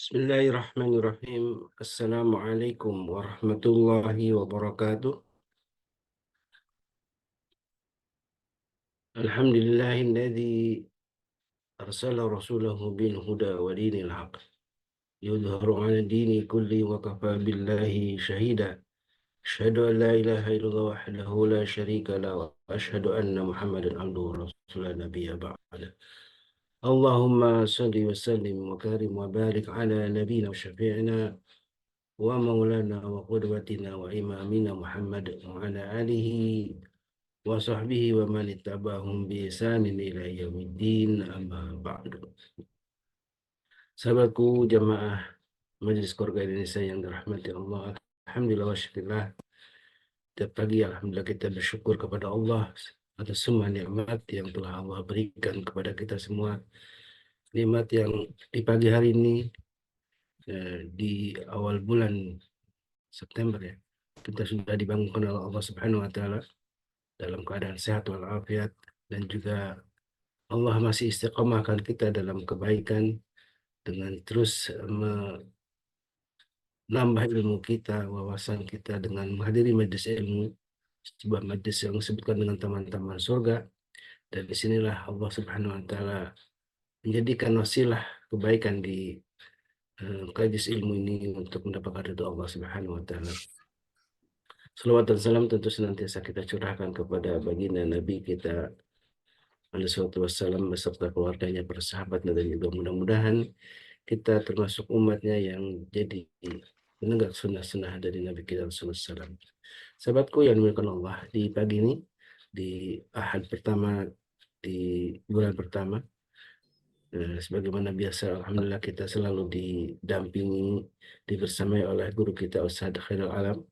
Bismillahirrahmanirrahim. Assalamualaikum warahmatullahi wabarakatuh. Alhamdulillahilladzi arsala rasulahu bil huda wa dinil haq yudharu 'ala dini kulli wa kafa billahi shahida. Asyhadu an la ilaha illallah wahdahu la syarika la wa asyhadu anna Muhammadan abduhu wa rasuluhu la nabiyya ba'da. Allahumma salli wa sallim wa karim wa barik ala nabiyyina wa syafi'ina wa maulana wa qudwatina wa imamina Muhammad wa ala alihi wa sahbihi wa man ittaba'ahum bi ihsanin ila yaumiddin, amma ba'du. Sahabatku jamaah Majelis Keluarga Indonesia yang dirahmati Allah, alhamdulillah wa syukurillah. Tiap pagi alhamdulillah kita bersyukur kepada Allah atas semua nikmat yang telah Allah berikan kepada kita semua. Nikmat yang di pagi hari ini di awal bulan September ya, kita sudah dibangunkan oleh Allah Subhanahu wa taala dalam keadaan sehat walafiat, dan juga Allah masih istiqomahkan kita dalam kebaikan dengan terus menambah ilmu kita, wawasan kita dengan menghadiri majelis ilmu, sebuah majelis yang disebutkan dengan taman-taman surga. Dan disinilah Allah Subhanahu wa taala menjadikan wasilah kebaikan di majelis ilmu ini untuk mendapatkan ridho Allah Subhanahu wa taala. Salawat dan salam tentu senantiasa kita curahkan kepada baginda Nabi kita alaihi wassalam beserta keluarganya, para sahabatnya, dan juga mudah-mudahan kita termasuk umatnya yang jadi penegak sunnah-sunnah dari Nabi kita Rasulullah SAW. Sahabatku yang dimuliakan Allah, di pagi ini, di Ahad pertama di bulan pertama, sebagaimana biasa, alhamdulillah kita selalu didampingi, dibersamai oleh guru kita Ustaz Khairul Alam,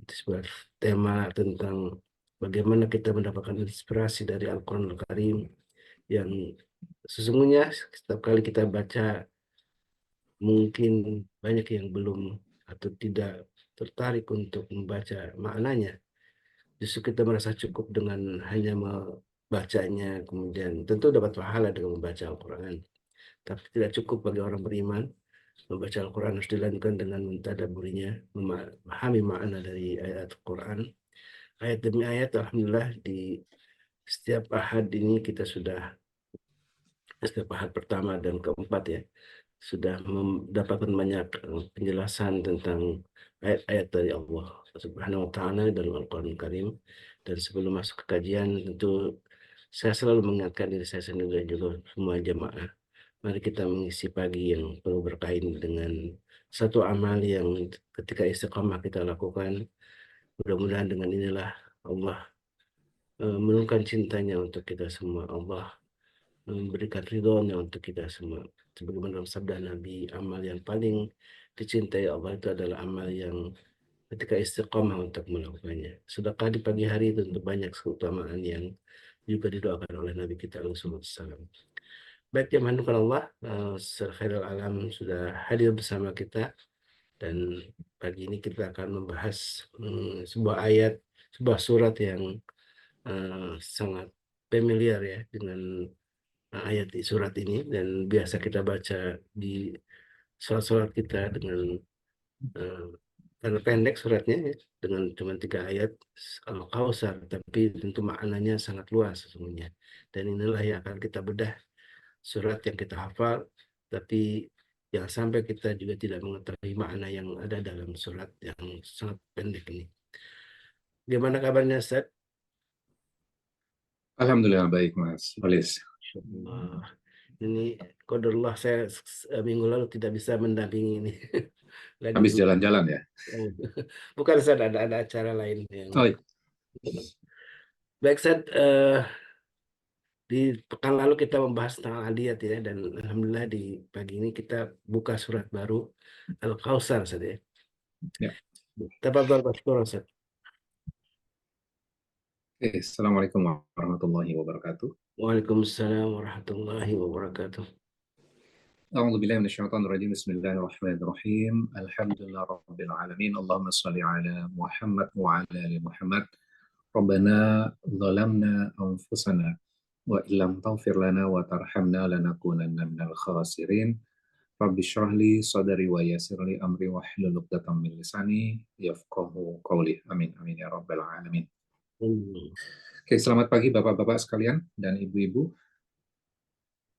di sebuah tema tentang bagaimana kita mendapatkan inspirasi dari Al-Quran Al-Karim, yang sesungguhnya setiap kali kita baca mungkin banyak yang belum atau tidak tertarik untuk membaca maknanya. Justru kita merasa cukup dengan hanya membacanya, kemudian tentu dapat pahala dengan membaca Al-Quran. Tapi tidak cukup bagi orang beriman. Membaca Al-Quran harus dilanjutkan dengan mentadaburinya, memahami makna dari ayat Al-Quran. Ayat demi ayat, alhamdulillah di setiap ahad ini kita sudah, setiap ahad pertama dan keempat ya, sudah mendapatkan banyak penjelasan tentang ayat-ayat dari Allah Subhanahu wa taala dalam Al-Qur'an Karim. Dan sebelum masuk ke kajian, tentu saya selalu mengingatkan diri saya sendiri dan juga semua jemaah, mari kita mengisi pagi yang penuh berkaitan dengan satu amal yang ketika istiqamah kita lakukan, mudah-mudahan dengan inilah Allah menurunkan cintanya untuk kita semua. Allah memberikan ridhonya untuk kita semua. Sebagaimana dalam sabda Nabi, amal yang paling dicintai Allah itu adalah amal yang ketika istiqamah untuk melakukannya. Sedekah di pagi hari itu tentu banyak keutamaan yang juga didoakan oleh Nabi kita Rasulullah SAW. Baik, yang mengandungkan Allah, Ustaz Khairul Alam sudah hadir bersama kita, dan pagi ini kita akan membahas sebuah ayat, sebuah surat yang sangat familiar ya dengan ayat di surat ini, dan biasa kita baca di sholat-sholat kita dengan karena pendek suratnya ya, dengan cuma 3 ayat Al-Kautsar, tapi tentu maknanya sangat luas sesungguhnya. Dan inilah yang akan kita bedah, surat yang kita hafal, tapi yang sampai kita juga tidak mengetahui makna yang ada dalam surat yang sangat pendek ini. Gimana kabarnya, Ustaz? Alhamdulillah baik, Mas Alis. Ini qadarullah, saya minggu lalu tidak bisa mendampingi ini. Lagi Habis jalan-jalan ya? bukan, Ustaz, ada acara lain yang Oh, iya. baik, Ustaz. Di pekan lalu kita membahas tentang Adiyat ya, dan alhamdulillah di pagi ini kita buka surat baru Al-Kautsar, Ustaz ya. Ya. Tafadhol mashkuran, Ustaz. Assalamualaikum warahmatullahi wabarakatuh. Waalaikumsalam warahmatullahi wabarakatuh. A'udzu billahi minasyaitonir rajim. Bismillahirrahmanirrahim. Alhamdulillah rabbil alamin. Allahumma shalli ala Muhammad wa ala ali Muhammad. Rabbana zalamna anfusana wa illam taghfir lana wa tarhamna lanakunanna minal khasirin. Rabbi shrah li sadri wa yassir li amri wahlul 'uqdatam min lisani yafqahu qawli. Amin amin ya rabbal alamin. Oke, selamat pagi Bapak-bapak sekalian dan Ibu-ibu.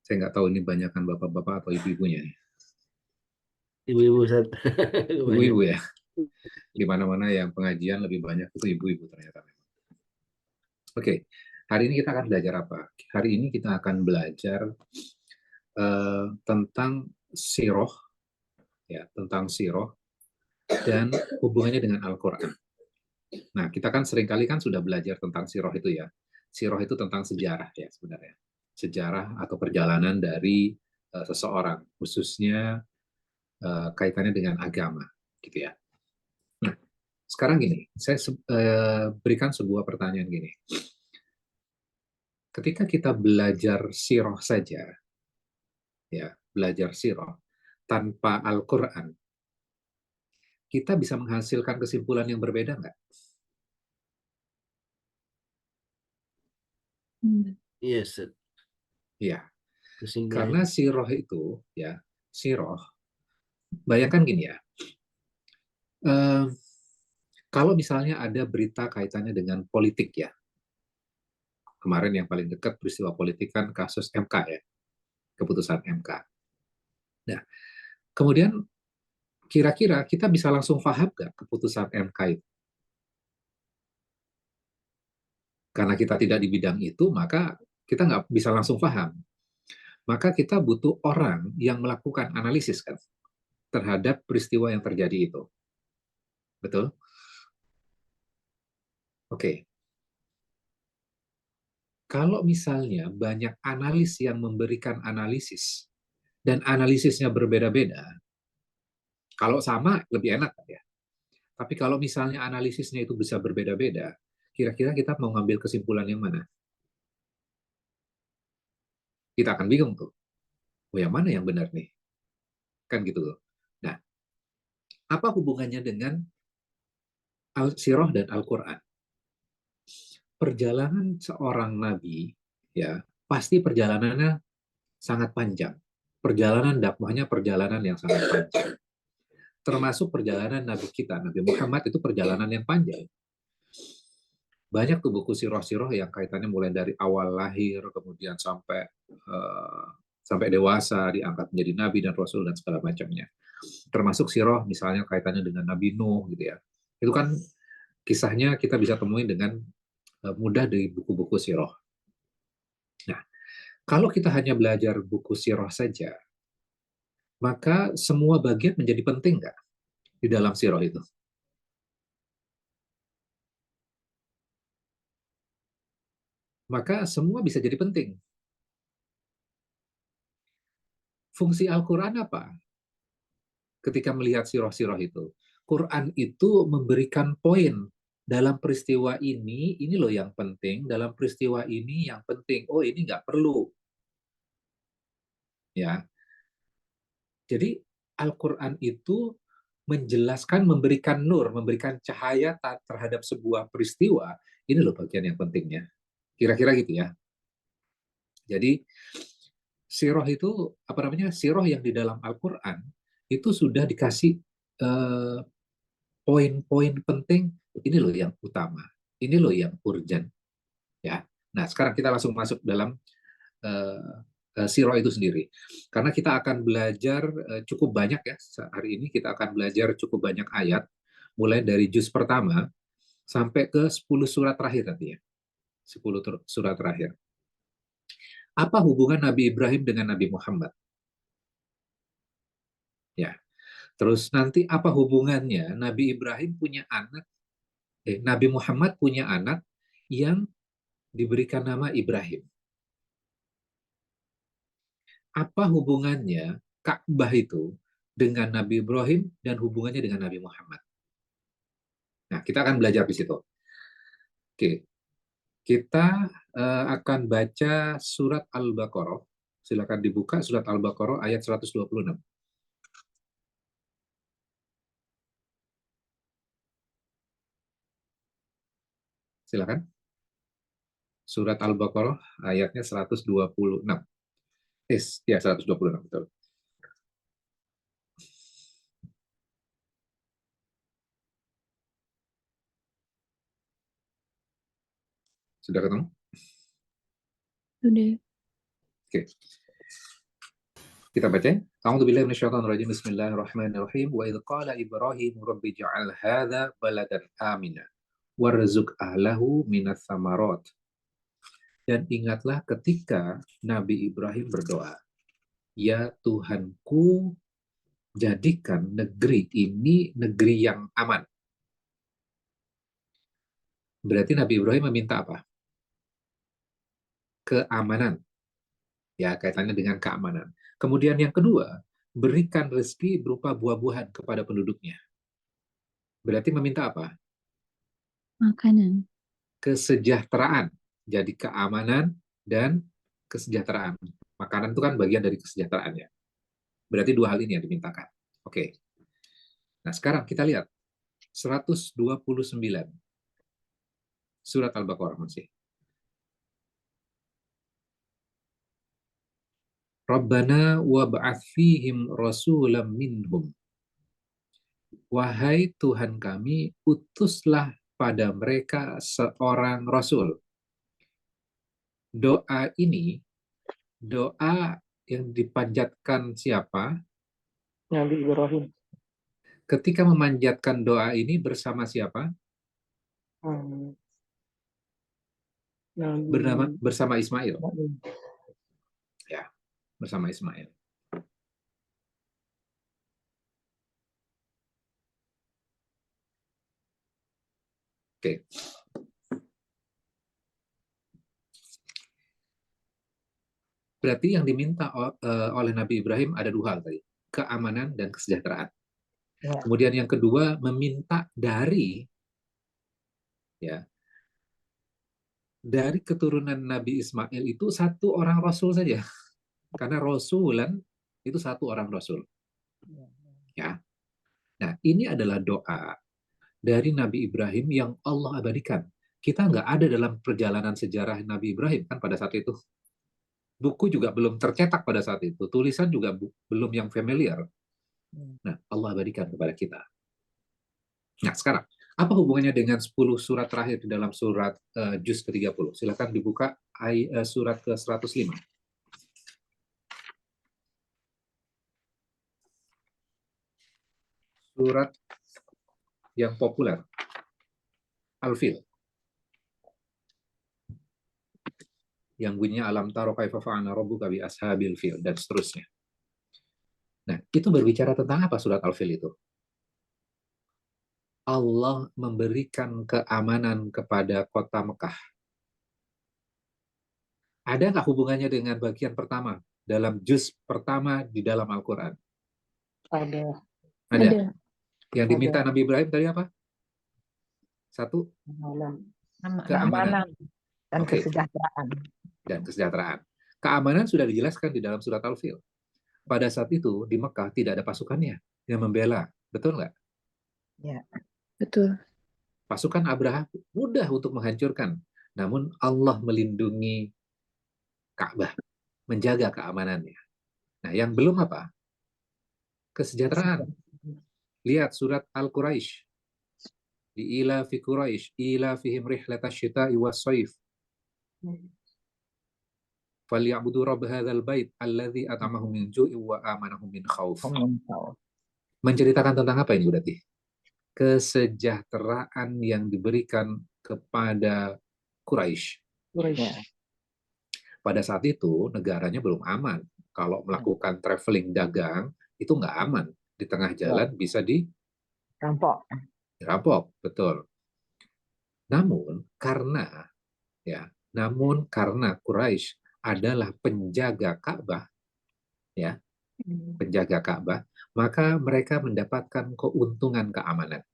Saya nggak tahu ini banyakkan Bapak-bapak atau Ibu-ibunya nih. Ibu-ibu Ustaz. Banyak. Ibu-ibu ya. Di mana-mana yang pengajian lebih banyak itu ibu-ibu ternyata. Oke, hari ini kita akan belajar apa? Hari ini kita akan belajar tentang siroh, ya, tentang siroh dan hubungannya dengan Al-Quran. Nah, kita kan seringkali kan sudah belajar tentang siroh itu ya. Siroh itu tentang sejarah ya sebenarnya. Sejarah atau perjalanan dari seseorang, khususnya kaitannya dengan agama, gitu ya. Nah, sekarang gini, saya berikan sebuah pertanyaan gini. Ketika kita belajar siroh saja, ya, belajar siroh tanpa Al-Quran, kita bisa menghasilkan kesimpulan yang berbeda nggak? Iya, Ustaz. Iya, Kesimpulannya. karena siroh itu, ya, siroh, bayangkan gini ya, eh, kalau misalnya ada berita kaitannya dengan politik ya, kemarin yang paling dekat peristiwa politik kan kasus MK ya, keputusan MK. Nah, kemudian kira-kira kita bisa langsung paham nggak keputusan MK itu? Karena kita tidak di bidang itu, maka kita nggak bisa langsung paham. Maka kita butuh orang yang melakukan analisis kan terhadap peristiwa yang terjadi itu. Betul? Oke. Kalau misalnya banyak analis yang memberikan analisis dan analisisnya berbeda-beda, kalau sama lebih enak ya. Tapi kalau misalnya analisisnya itu bisa berbeda-beda, kira-kira kita mau ngambil kesimpulan yang mana? Kita akan bingung tuh. Oh, yang mana yang benar nih? Kan gitu loh. Nah, apa hubungannya dengan Al-Sirah dan Al-Quran? Perjalanan seorang nabi, ya, pasti perjalanannya sangat panjang. Perjalanan dakwahnya perjalanan yang sangat panjang. Termasuk perjalanan nabi kita, Nabi Muhammad itu perjalanan yang panjang. Banyak tuh buku sirah-sirah yang kaitannya mulai dari awal lahir, kemudian sampai dewasa, diangkat menjadi nabi dan rasul dan segala macamnya. Termasuk sirah misalnya kaitannya dengan Nabi Nuh gitu ya. Itu kan kisahnya kita bisa temuin dengan mudah di buku-buku sirah. Nah, kalau kita hanya belajar buku sirah saja, maka semua bagian menjadi penting nggak di dalam sirah itu? Maka semua bisa jadi penting. Fungsi Al-Quran apa? Ketika melihat sirah-sirah itu. Quran itu memberikan poin dalam peristiwa ini loh yang penting, dalam peristiwa ini yang penting. Oh, ini nggak perlu. Ya, jadi Al-Quran itu menjelaskan, memberikan nur, memberikan cahaya terhadap sebuah peristiwa. Ini loh bagian yang pentingnya. Kira-kira gitu ya. Jadi sirah itu apa namanya? Sirah yang di dalam Al-Qur'an itu sudah dikasih eh, poin-poin penting, ini loh yang utama. Ini loh yang urgent ya. Nah, sekarang kita langsung masuk dalam eh, sirah itu sendiri. Karena kita akan belajar cukup banyak ya hari ini kita akan belajar cukup banyak ayat mulai dari juz pertama sampai ke 10 surat terakhir nanti ya. 10 surat terakhir. Apa hubungan Nabi Ibrahim dengan Nabi Muhammad? Ya. Terus nanti apa hubungannya Nabi Ibrahim punya anak, Nabi Muhammad punya anak yang diberikan nama Ibrahim. Apa hubungannya Ka'bah itu dengan Nabi Ibrahim dan hubungannya dengan Nabi Muhammad? Nah, kita akan belajar di situ. Oke, kita akan baca surat Al-Baqarah. Silakan dibuka surat Al-Baqarah ayat 126. Silakan. Surat Al-Baqarah ayatnya 126. Ya, 126 betul. Sudah ketemu? Sudah. Oke. Kita baca. A'udzubillahi minasyaitonirrajim. Bismillahirrahmanirrahim. Wa idz qala Ibrahim rabbi ja'al hadza baladan amina warzuq ahlahu minas samarat. Dan ingatlah ketika Nabi Ibrahim berdoa, ya Tuhanku, jadikan negeri ini negeri yang aman. Berarti Nabi Ibrahim meminta apa? Keamanan. Ya, kaitannya dengan keamanan. Kemudian yang kedua, berikan rezeki berupa buah-buahan kepada penduduknya. Berarti meminta apa? Makanan. Kesejahteraan. Jadi keamanan dan kesejahteraan. Makanan itu kan bagian dari kesejahteraannya. Berarti dua hal ini yang dimintakan. Oke. Nah, sekarang kita lihat 129 surat Al-Baqarah masih. Rabbana wab'ats fihim rasulam minhum. Wahai Tuhan kami, utuslah pada mereka seorang rasul. Doa ini, doa yang dipanjatkan siapa? Nabi Ibrahim. Ketika memanjatkan doa ini bersama siapa? Hmm. Bersama Ismail. Ya, bersama Ismail. Oke. Berarti yang diminta oleh Nabi Ibrahim ada dua hal tadi, keamanan dan kesejahteraan. Ya. Kemudian yang kedua meminta dari keturunan Nabi Ismail itu satu orang rasul saja. Karena rasulan itu satu orang rasul. Ya. Nah, ini adalah doa dari Nabi Ibrahim yang Allah abadikan. Kita nggak ada dalam perjalanan sejarah Nabi Ibrahim kan pada saat itu. Buku juga belum tercetak pada saat itu. Tulisan juga belum yang familiar. Nah, Allah abadikan kepada kita. Nah, sekarang, apa hubungannya dengan 10 surat terakhir di dalam surat Juz ke-30? Silakan dibuka surat ke-105. Surat yang populer. Al-Fil. Yang bunyinya alam taro kaifa fa'ala rabbuka bi ashabil fil dan seterusnya. Nah, itu berbicara tentang apa surat Al-Fil itu? Allah memberikan keamanan kepada kota Mekah. Ada nggak hubungannya dengan bagian pertama dalam juz pertama di dalam Al-Quran? Ada. Ada. Yang diminta Nabi Ibrahim tadi apa? Satu, keamanan dan Oke. kesejahteraan. Dan kesejahteraan. Keamanan sudah dijelaskan di dalam surat Al-Fil. Pada saat itu di Mekah tidak ada pasukannya yang membela. Betul nggak? Ya. Betul. Pasukan Abraha mudah untuk menghancurkan. Namun Allah melindungi Ka'bah, menjaga keamanannya. Nah, yang belum apa? Kesejahteraan. Lihat surat Al-Quraisy. Di ila fi Quraisy, ila fihim rihlatash syita'i was-shaif. Falyabudu rabb hadzal bait alladzi at'amahum min ju'i wa amanahum min khauf. Menceritakan tentang apa ini berarti? Kesejahteraan yang diberikan kepada Quraisy. Pada saat itu negaranya belum aman. Kalau melakukan traveling dagang itu nggak aman. Di tengah jalan bisa dirampok, betul. Namun karena Quraisy adalah penjaga Ka'bah, maka mereka mendapatkan keuntungan keamanan.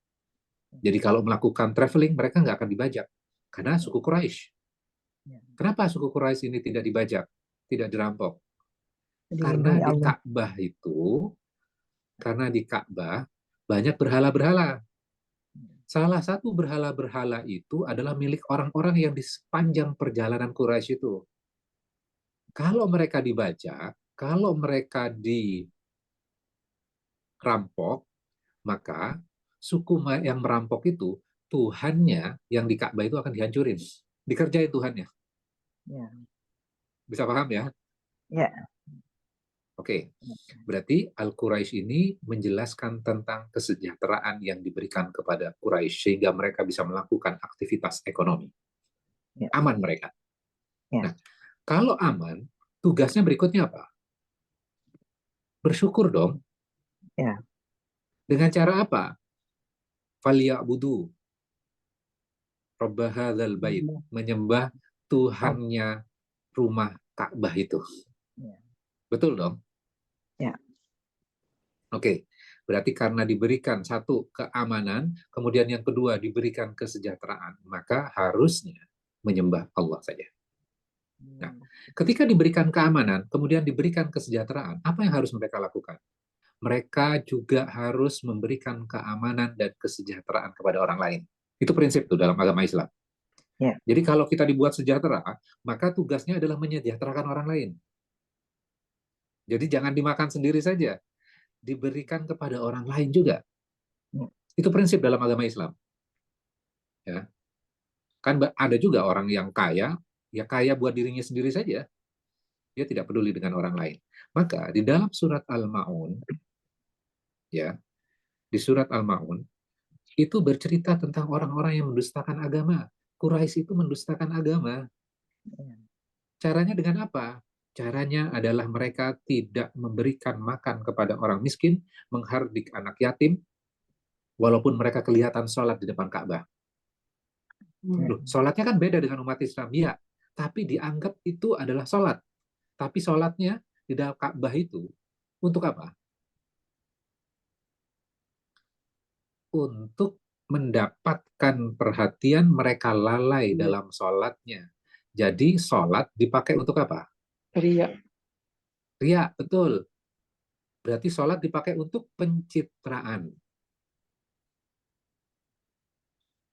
Jadi kalau melakukan traveling mereka nggak akan dibajak karena suku Quraisy. Kenapa suku Quraisy ini tidak dibajak, tidak dirampok? Karena di Ka'bah banyak berhala-berhala. Salah satu berhala-berhala itu adalah milik orang-orang yang di sepanjang perjalanan Quraisy itu. Kalau mereka dibajak, kalau mereka dirampok, maka suku yang merampok itu, Tuhannya yang di Ka'bah itu akan dihancurin. dikerjain Tuhannya. Ya. Bisa paham ya? Ya. Oke, berarti Al-Quraisy ini menjelaskan tentang kesejahteraan yang diberikan kepada Quraisy sehingga mereka bisa melakukan aktivitas ekonomi. Ya. Aman mereka. Ya. Nah, kalau aman, tugasnya berikutnya apa? Bersyukur dong. Ya. Dengan cara apa? Falyabudu Rabb hadzal bait, menyembah Tuhannya rumah Ka'bah itu. Ya. Betul dong? Ya. Oke, berarti karena diberikan satu keamanan, kemudian yang kedua diberikan kesejahteraan, maka harusnya menyembah Allah saja. Nah, ketika diberikan keamanan, kemudian diberikan kesejahteraan, apa yang harus mereka lakukan? Mereka juga harus memberikan keamanan dan kesejahteraan kepada orang lain. Itu prinsip tuh dalam agama Islam. Ya. Jadi kalau kita dibuat sejahtera, maka tugasnya adalah menyejahterakan orang lain. Jadi jangan dimakan sendiri saja, diberikan kepada orang lain juga. Itu prinsip dalam agama Islam. Ya. Kan ada juga orang yang kaya, ya kaya buat dirinya sendiri saja. Dia tidak peduli dengan orang lain. Maka di dalam surat Al-Ma'un, ya, di surat Al-Ma'un, itu bercerita tentang orang-orang yang mendustakan agama. Quraisy itu mendustakan agama. Caranya dengan apa? Caranya adalah mereka tidak memberikan makan kepada orang miskin, menghardik anak yatim, walaupun mereka kelihatan sholat di depan Ka'bah. Loh, sholatnya kan beda dengan umat Islam, ya. Tapi dianggap itu adalah sholat. Tapi sholatnya di dalam Ka'bah itu untuk apa? Untuk mendapatkan perhatian mereka lalai dalam sholatnya. Jadi sholat dipakai untuk apa? Ria. Ria, betul. Berarti sholat dipakai untuk pencitraan.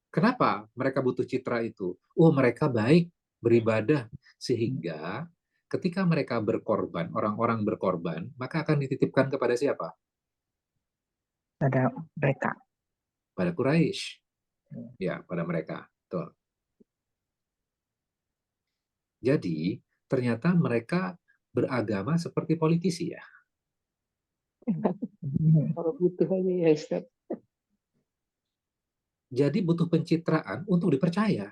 Kenapa mereka butuh citra itu? Oh, mereka baik beribadah. Sehingga ketika mereka berkorban, orang-orang berkorban, maka akan dititipkan kepada siapa? Pada mereka. Pada Quraisy. Ya, pada mereka. Betul. Jadi, ternyata mereka beragama seperti politisi ya. Kalau butuh aja ya Ustaz. Jadi butuh pencitraan untuk dipercaya.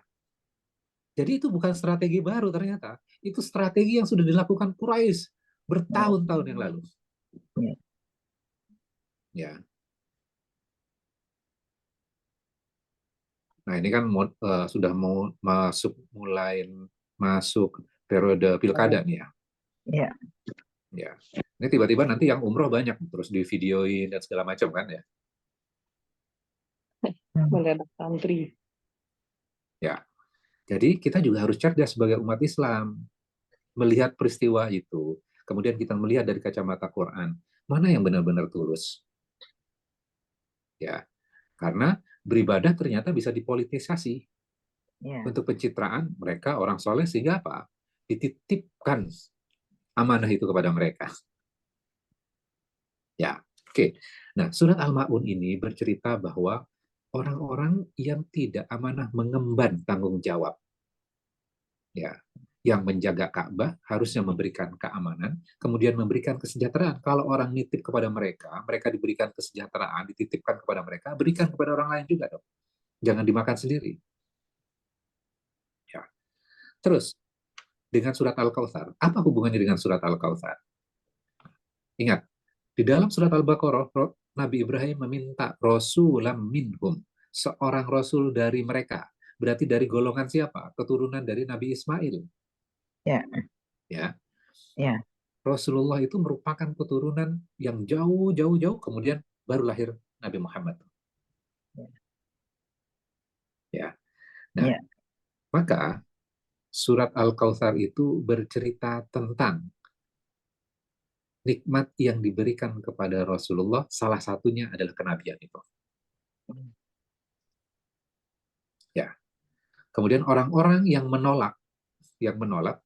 Jadi itu bukan strategi baru ternyata. Itu strategi yang sudah dilakukan Quraisy bertahun-tahun yang lalu. Ya. Nah, ini kan sudah mau masuk periode pilkada nih ya. Ya. Ya. Ini tiba-tiba nanti yang umroh banyak terus di videoin dan segala macam kan ya. Mendadak santri. Ya. Jadi kita juga harus cerdas sebagai umat Islam melihat peristiwa itu. Kemudian kita melihat dari kacamata Quran, mana yang benar-benar tulus. Ya. Karena beribadah ternyata bisa dipolitisasi. Untuk pencitraan mereka orang soleh sehingga apa? Dititipkan amanah itu kepada mereka. Ya, oke. Nah, surat Al-Ma'un ini bercerita bahwa orang-orang yang tidak amanah mengemban tanggung jawab. Ya, yang menjaga Ka'bah harusnya memberikan keamanan, kemudian memberikan kesejahteraan. Kalau orang nitip kepada mereka, mereka diberikan kesejahteraan, dititipkan kepada mereka, berikan kepada orang lain juga dong. Jangan dimakan sendiri. Ya. Terus, dengan surat Al-Kautsar, apa hubungannya dengan surat Al-Kautsar? Ingat, di dalam surat Al-Baqarah, Nabi Ibrahim meminta rasulam minhum, seorang rasul dari mereka. Berarti dari golongan siapa? Keturunan dari Nabi Ismail. Ya. Ya. Ya. Rasulullah itu merupakan keturunan yang jauh, kemudian baru lahir Nabi Muhammad. Ya. Nah, Ya. maka surat Al-Kautsar itu bercerita tentang nikmat yang diberikan kepada Rasulullah, salah satunya adalah kenabian itu. Ya. Kemudian orang-orang yang menolak,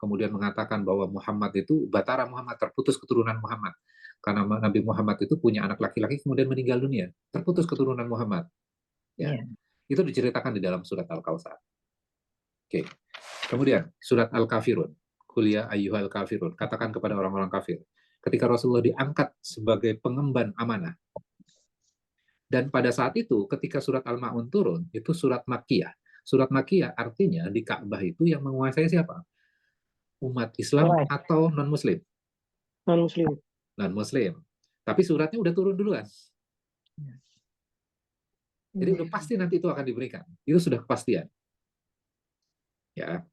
kemudian mengatakan bahwa Muhammad itu batara Muhammad, terputus keturunan Muhammad. Karena Nabi Muhammad itu punya anak laki-laki kemudian meninggal dunia, terputus keturunan Muhammad. Ya. Itu diceritakan di dalam surat Al-Kautsar. Oke. Kemudian surat Al-Kafirun. Kuliah ayyuhal kafirun. Katakan kepada orang-orang kafir. Ketika Rasulullah diangkat sebagai pengemban amanah. Dan pada saat itu, ketika surat Al-Ma'un turun, itu surat Makkiyah. Surat Makkiyah artinya di Ka'bah itu yang menguasai siapa? Umat Islam Right. atau non-Muslim? Non-Muslim. Non-Muslim. Tapi suratnya udah turun duluan. Jadi udah pasti nanti itu akan diberikan. Itu sudah kepastian. Ya.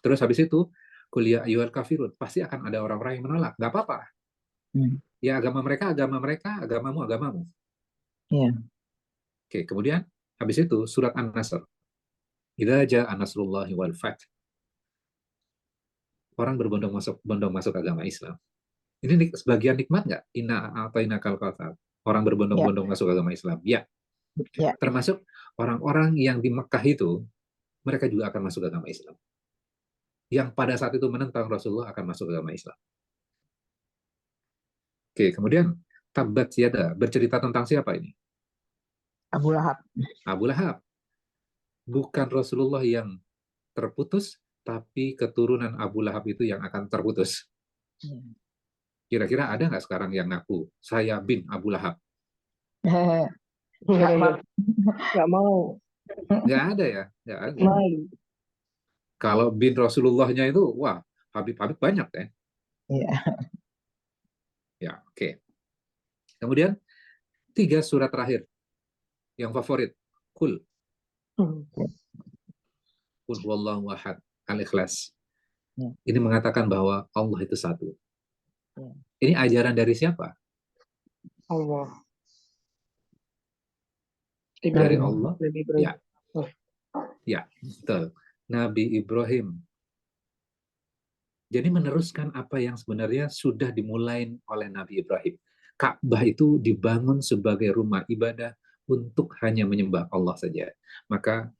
Terus habis itu, kuliah ayyuhal kafirun. Pasti akan ada orang-orang yang menolak. Nggak apa-apa. Ya agama mereka, agamamu, agamamu. Iya. Oke, kemudian habis itu surat An-Nasr. Idza jaa nasrullahi wal fath. Orang berbondong masuk agama Islam. Ini sebagian nikmat nggak? Inna a'tainakal kautsar. Orang berbondong-bondong masuk agama Islam. Ya, Ya. termasuk orang-orang yang di Mekah itu, mereka juga akan masuk agama Islam. Yang pada saat itu menentang Rasulullah akan masuk agama Islam. Oke, kemudian Tabbat Yada bercerita tentang siapa ini? Abu Lahab. Abu Lahab. Bukan Rasulullah yang terputus, tapi keturunan Abu Lahab itu yang akan terputus. Kira-kira ada nggak sekarang yang ngaku, saya bin Abu Lahab? Nggak mau. Nggak ada ya? Nggak ada. Malu. Kalau bin Rasulullahnya itu, wah, Habib-Habib banyak ya. Iya. Ya, oke. Kemudian, 3 surat terakhir yang favorit. Kul huwallahu ahad, Al-Ikhlas. Ini mengatakan bahwa Allah itu satu. Ini ajaran dari siapa? Allah. Dari Allah. Nabi Ibrahim. Ya. Ya, betul. Nabi Ibrahim. Jadi meneruskan apa yang sebenarnya sudah dimulai oleh Nabi Ibrahim. Ka'bah itu dibangun sebagai rumah ibadah untuk hanya menyembah Allah saja. Maka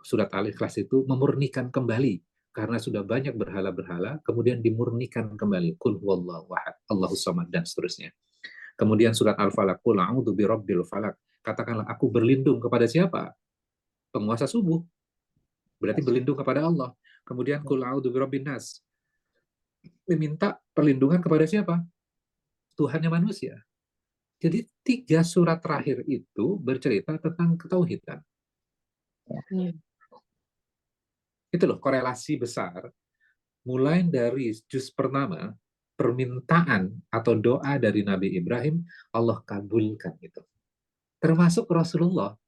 surat Al-Ikhlas itu memurnikan kembali karena sudah banyak berhala-berhala, kemudian dimurnikan kembali. Qul huwallahu ahad, Allahus samad, dan seterusnya. Kemudian surat Al-Falaq, qul a'udzu birabbil falaq. Katakanlah aku berlindung kepada siapa? Penguasa subuh. Berarti berlindung kepada Allah. Kemudian qul a'udzu birabbin nas. Meminta perlindungan kepada siapa? Tuhannya manusia. Jadi 3 surat terakhir itu bercerita tentang ketauhidan. Itu loh korelasi besar. Mulai dari juz pertama, permintaan atau doa dari Nabi Ibrahim, Allah kabulkan itu. Termasuk Rasulullah,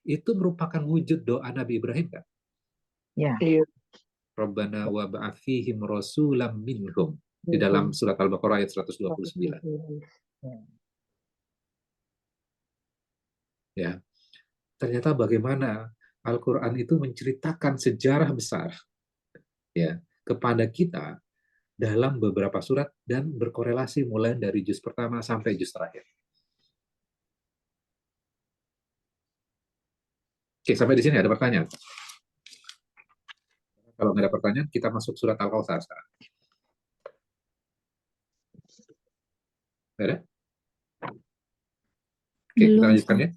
itu merupakan wujud doa Nabi Ibrahim kan? Ya. Iya. Rabbana wa ba'ath fihim rasulam minhum. Di dalam surat Al-Baqarah ayat 129. Ya. Ternyata bagaimana Al-Quran itu menceritakan sejarah besar ya kepada kita dalam beberapa surat dan berkorelasi mulai dari juz pertama sampai juz terakhir. Oke, sampai di sini ada pertanyaan? Kalau nggak ada pertanyaan, kita masuk surat Al-Kautsar sekarang. Ada? Oke, kita lanjutkan ya.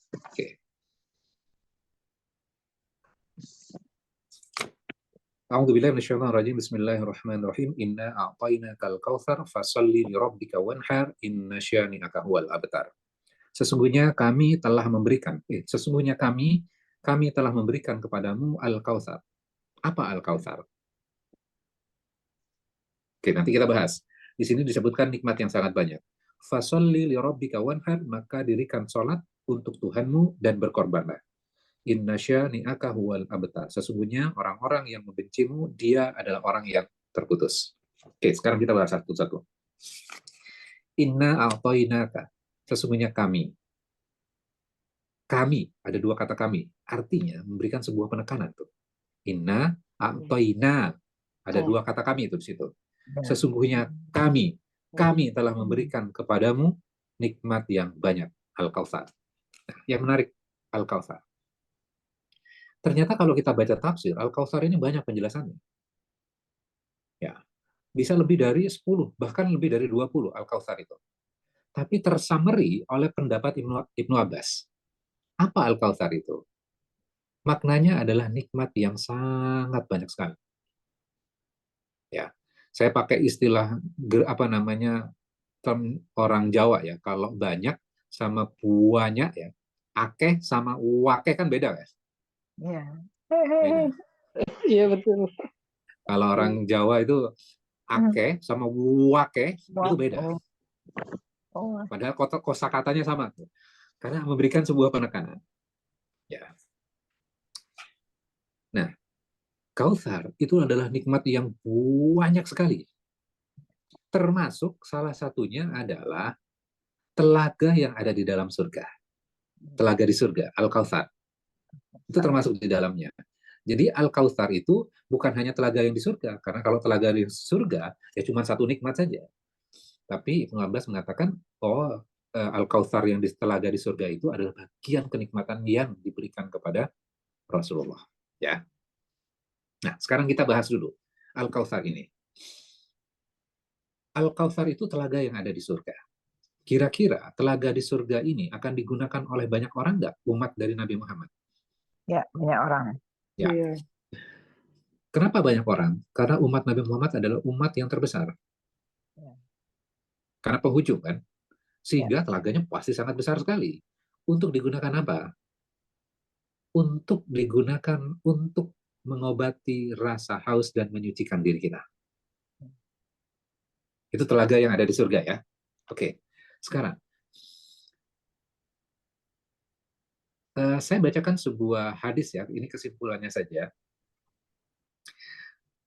Oke. A'udzubillahi minasyaitonir rajim. Bismillahirrahmanirrahim. Inna a'tainakal kautsar fasholli lirabbika wanhar inna syani'aka huwal abtar. Sesungguhnya kami telah memberikan kepadamu Al-Kautsar. Apa Al-Kautsar? Oke, nanti kita bahas. Di sini disebutkan nikmat yang sangat banyak. Fasholli lirabbika wanhar, maka dirikan sholat untuk Tuhanmu dan berkorbanlah. Inna syani'aka huwal abtar. Sesungguhnya orang-orang yang membencimu, dia adalah orang yang terputus. Oke, sekarang kita bahas satu-satu. Inna a'tainaka. Sesungguhnya kami. Kami, ada 2 kata kami. Artinya memberikan sebuah penekanan tuh. Inna a'taina. Ada 2 kata kami itu di situ. Sesungguhnya kami telah memberikan kepadamu nikmat yang banyak. Al-Kautsar. Nah, yang menarik, Al-Kautsar. Ternyata kalau kita baca tafsir, Al-Kautsar ini banyak penjelasannya. Ya, bisa lebih dari 10, bahkan lebih dari 20 Al-Kautsar itu. Tapi tersummary oleh pendapat Ibnu Abbas. Apa Al-Kautsar itu? Maknanya adalah nikmat yang sangat banyak sekali. Ya, saya pakai istilah apa namanya term orang Jawa ya. Kalau banyak sama banyak ya, akeh sama wakeh kan beda ya. Ya. Beda. Iya betul. Kalau orang Jawa itu akeh sama wakeh itu beda. Oh, oh, Padahal kosakatanya sama tuh. Karena memberikan sebuah penekanan. Ya. Nah, Kautsar itu adalah nikmat yang banyak sekali. Termasuk salah satunya adalah telaga yang ada di dalam surga. Telaga di surga, Al-Kautsar. Itu termasuk di dalamnya. Jadi Al-Kautsar itu bukan hanya telaga yang di surga, karena kalau telaga di surga ya cuma satu nikmat saja. Tapi Ibnu Abbas mengatakan, oh Al-Kautsar yang di telaga di surga itu adalah bagian kenikmatan yang diberikan kepada Rasulullah. Ya. Nah, sekarang kita bahas dulu Al-Kautsar ini. Al-Kautsar itu telaga yang ada di surga. Kira-kira telaga di surga ini akan digunakan oleh banyak orang nggak? Umat dari Nabi Muhammad. ya, banyak orang. Ya. Iya. Kenapa banyak orang? Karena umat Nabi Muhammad adalah umat yang terbesar. Ya. Karena penghujung kan. Ya. Sehingga telaganya pasti sangat besar sekali. Untuk digunakan apa? Untuk digunakan untuk mengobati rasa haus dan menyucikan diri kita. Itu telaga yang ada di surga ya. Oke. Sekarang saya bacakan sebuah hadis ya, ini kesimpulannya saja.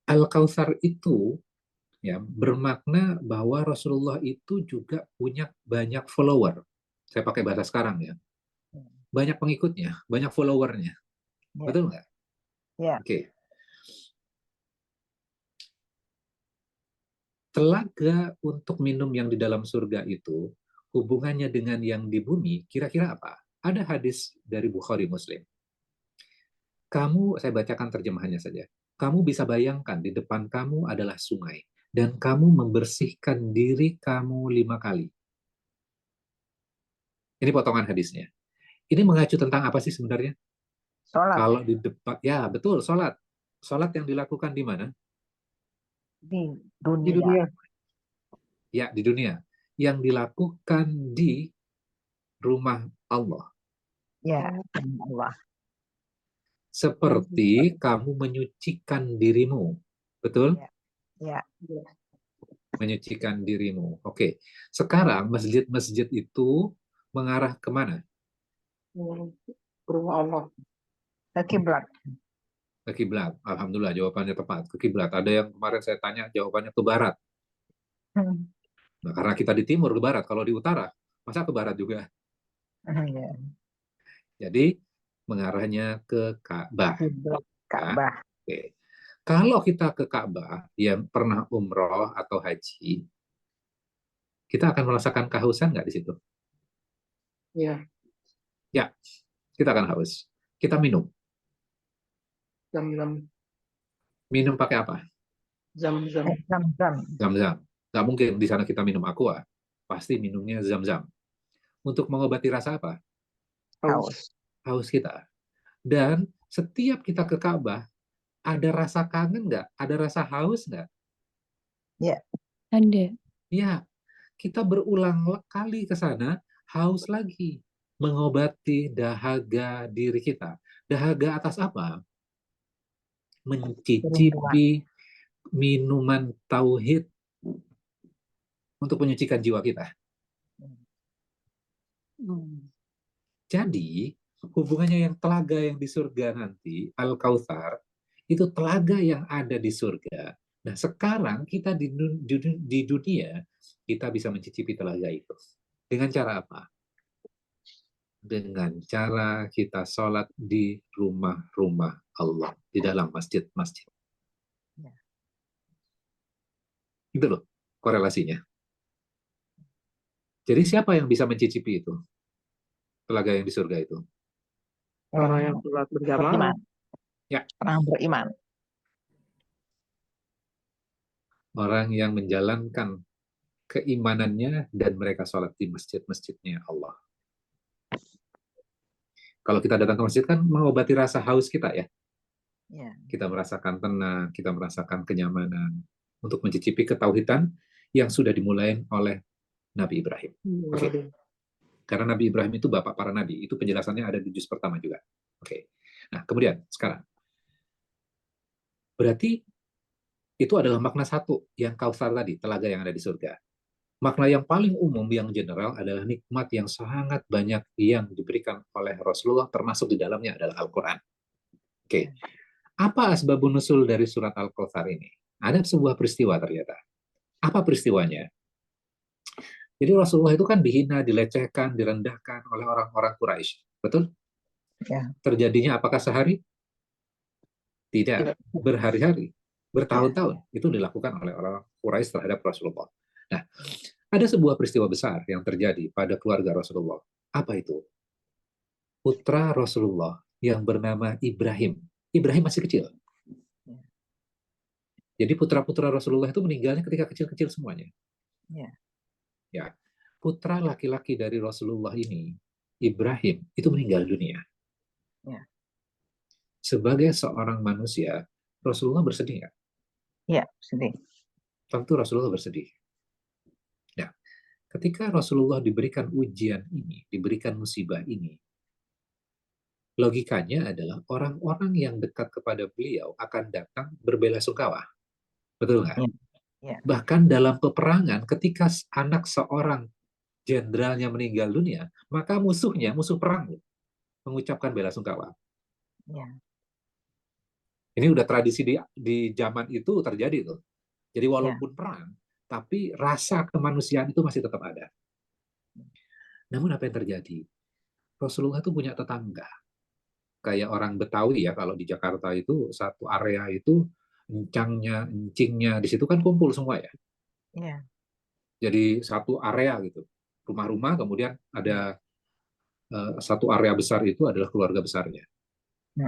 Al-Kautsar itu ya bermakna bahwa Rasulullah itu juga punya banyak follower. Saya pakai bahasa sekarang ya. Banyak pengikutnya, banyak followernya. Ya. Betul nggak? Ya. Oke. Telaga untuk minum yang di dalam surga itu hubungannya dengan yang di bumi kira-kira apa? Ada hadis dari Bukhari Muslim. Saya bacakan terjemahannya saja. Kamu bisa bayangkan di depan kamu adalah sungai, dan kamu membersihkan diri kamu 5 kali. Ini potongan hadisnya. Ini mengacu tentang apa sih sebenarnya? Sholat Kalau di depan, ya betul, sholat. Sholat yang dilakukan di mana? di Di dunia. dunia. Ya, di dunia. Yang dilakukan di rumah Allah. Ya, Allah. Seperti kamu menyucikan dirimu. Betul? Ya. Menyucikan dirimu. Oke. Sekarang masjid-masjid itu mengarah kemana? Ke rumah Allah. Ke kiblat. Ke kiblat. Alhamdulillah jawabannya tepat. Ke kiblat. Ada yang kemarin saya tanya jawabannya ke barat. Nah, karena kita di timur ke barat. Kalau di utara, masa ke barat juga? Ya. Jadi mengarahnya ke Ka'bah. Kiblat Ka'bah. Oke. Kalau kita ke Ka'bah yang pernah umroh atau haji, kita akan merasakan kehausan nggak di situ? Iya. Ya, kita akan haus. Kita minum. Zam-zam. Minum pakai apa? Zam-zam. Zam-zam. Zam-zam. Nggak mungkin di sana kita minum aqua. Pasti minumnya zam-zam. Untuk mengobati rasa apa? Haus. Haus kita. Dan setiap kita ke Ka'bah, ada rasa kangen nggak? Ada rasa haus nggak? Ya. Ada. Ya, kita berulang kali ke sana, haus lagi. Mengobati dahaga diri kita. Dahaga atas apa? Mencicipi minuman tauhid untuk menyucikan jiwa kita. Jadi, hubungannya yang telaga yang di surga nanti, Al-Kautsar, itu telaga yang ada di surga. Nah, sekarang kita di dunia, kita bisa mencicipi telaga itu. Dengan cara apa? Dengan cara kita sholat di rumah-rumah Allah, di dalam masjid-masjid. Ya. Itu loh korelasinya. Jadi siapa yang bisa mencicipi itu? Telaga yang di surga itu. Orang yang sholat berjamaah. Beriman. Ya. Orang beriman. Orang yang menjalankan keimanannya dan mereka sholat di masjid-masjidnya Allah. Kalau kita datang ke masjid kan mengobati rasa haus kita ya. Ya. Kita merasakan tenang, kita merasakan kenyamanan untuk mencicipi ketauhidan yang sudah dimulai oleh Nabi Ibrahim. Oke. Karena Nabi Ibrahim itu bapak para nabi. Itu penjelasannya ada di juz pertama juga. Oke. Nah, kemudian sekarang berarti itu adalah makna satu yang Kautsar tadi, telaga yang ada di surga. Makna yang paling umum, yang general adalah nikmat yang sangat banyak yang diberikan oleh Rasulullah, termasuk di dalamnya adalah Al-Quran. Oke. Apa asbabun nusul dari surat Al-Kautsar ini? Ada sebuah peristiwa ternyata. Apa peristiwanya? Jadi Rasulullah itu kan dihina, dilecehkan, direndahkan oleh orang-orang Quraisy. Betul? Ya. Terjadinya apakah sehari? Tidak. Berhari-hari. Bertahun-tahun. Itu dilakukan oleh orang Quraisy terhadap Rasulullah. Nah, ada sebuah peristiwa besar yang terjadi pada keluarga Rasulullah. Apa itu? Putra Rasulullah yang bernama Ibrahim. Ibrahim masih kecil. Jadi putra-putra Rasulullah itu meninggalnya ketika kecil-kecil semuanya. Ya. Ya. Putra laki-laki dari Rasulullah ini, Ibrahim, itu meninggal dunia. Ya. Sebagai seorang manusia, Rasulullah bersedih nggak? Ya, sedih. Tentu Rasulullah bersedih. Nah, ketika Rasulullah diberikan ujian ini, diberikan musibah ini, logikanya adalah orang-orang yang dekat kepada beliau akan datang berbelasungkawa. Betul nggak? Ya. Bahkan dalam peperangan, ketika anak seorang jenderalnya meninggal dunia, maka musuhnya, musuh perang, mengucapkan belasungkawa. Ya. Ini udah tradisi di zaman itu terjadi tuh. Jadi walaupun perang, tapi rasa kemanusiaan itu masih tetap ada. Namun apa yang terjadi? Rasulullah itu punya tetangga. Kayak orang Betawi ya, kalau di Jakarta itu satu area itu encingnya, di situ kan kumpul semua ya. Ya. Jadi satu area gitu. Rumah-rumah, kemudian ada satu area besar itu adalah keluarga besarnya. Ya.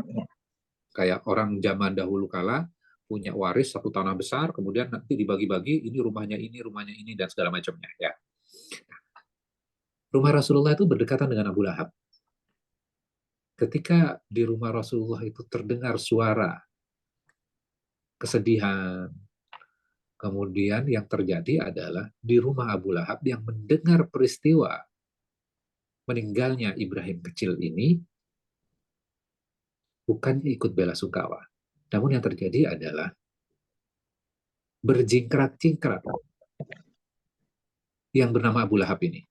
Kayak orang zaman dahulu kala punya waris satu tanah besar, kemudian nanti dibagi-bagi, ini, rumahnya ini, dan segala macamnya. Ya. Rumah Rasulullah itu berdekatan dengan Abu Lahab. Ketika di rumah Rasulullah itu terdengar suara kesedihan, kemudian yang terjadi adalah di rumah Abu Lahab yang mendengar peristiwa meninggalnya Ibrahim kecil ini, bukannya ikut belasungkawa. Namun yang terjadi adalah berjingkrak-jingkrak yang bernama Abu Lahab ini.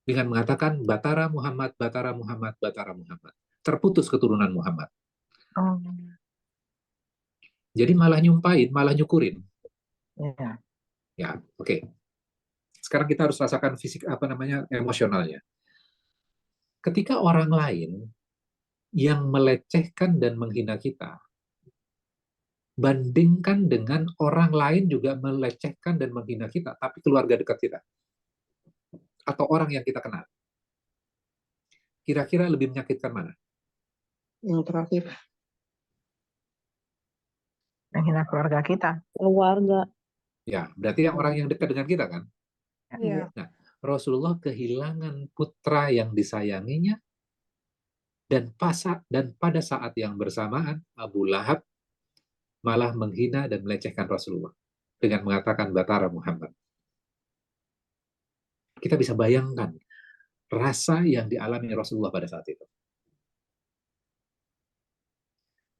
Dengan mengatakan, Batara Muhammad, Batara Muhammad, Batara Muhammad. Terputus keturunan Muhammad. Oh. Jadi malah nyumpain, malah nyukurin. Ya. Ya, oke. Sekarang kita harus rasakan fisik, emosionalnya. Ketika orang lain yang melecehkan dan menghina kita, bandingkan dengan orang lain juga melecehkan dan menghina kita, tapi keluarga dekat kita. Atau orang yang kita kenal. Kira-kira lebih menyakitkan mana? Yang terakhir. Menghina keluarga kita. Keluarga. Ya, berarti yang orang yang dekat dengan kita kan? Iya. Nah, Rasulullah kehilangan putra yang disayanginya, dan pada saat yang bersamaan, Abu Lahab malah menghina dan melecehkan Rasulullah dengan mengatakan Batara Muhammad. Kita bisa bayangkan rasa yang dialami Rasulullah pada saat itu.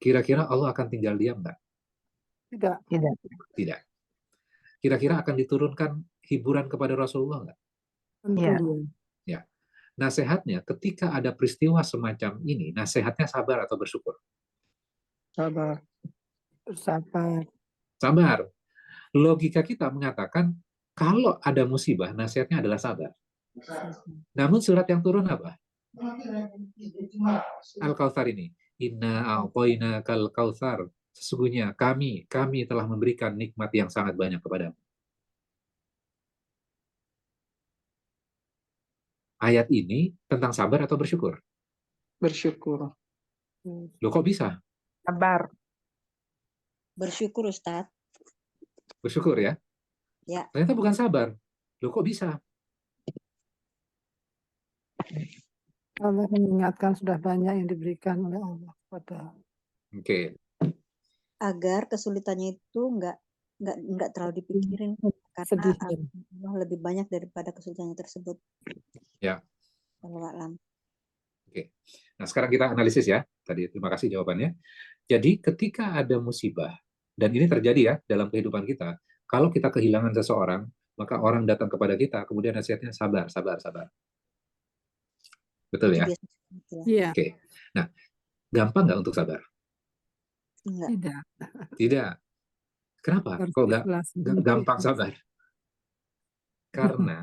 Kira-kira Allah akan tinggal diam nggak? Tidak. Tidak. Tidak. Kira-kira akan diturunkan hiburan kepada Rasulullah nggak? Iya. Ya. Nasihatnya, ketika ada peristiwa semacam ini, nasihatnya sabar atau bersyukur? Sabar. Sabar. Sabar. Logika kita mengatakan, kalau ada musibah, nasihatnya adalah sabar. Namun surat yang turun apa? Al-Kautsar ini. Inna a'toina kal kautsar. Sesungguhnya kami telah memberikan nikmat yang sangat banyak kepadamu. Ayat ini tentang sabar atau bersyukur? Bersyukur. Loh kok bisa? Sabar. Bersyukur, Ustadz. Bersyukur ya? Ya. Ternyata bukan sabar. Loh kok bisa? Allah mengingatkan sudah banyak yang diberikan oleh Allah kepada Oke. Agar kesulitannya itu nggak terlalu dipikirin karena sedihnya. Allah lebih banyak daripada kesulitannya tersebut. Ya. Wallahu a'lam. Oke. Nah, sekarang kita analisis ya. Tadi terima kasih jawabannya. Jadi ketika ada musibah, dan ini terjadi ya dalam kehidupan kita, kalau kita kehilangan seseorang, maka orang datang kepada kita, kemudian nasihatnya sabar, sabar, sabar. Betul Itu ya? biasa gitu ya. Iya, Oke. Nah, gampang nggak untuk sabar? Enggak. tidak. Tidak. Kenapa? Harus Kok ikhlas. nggak gampang sabar? Karena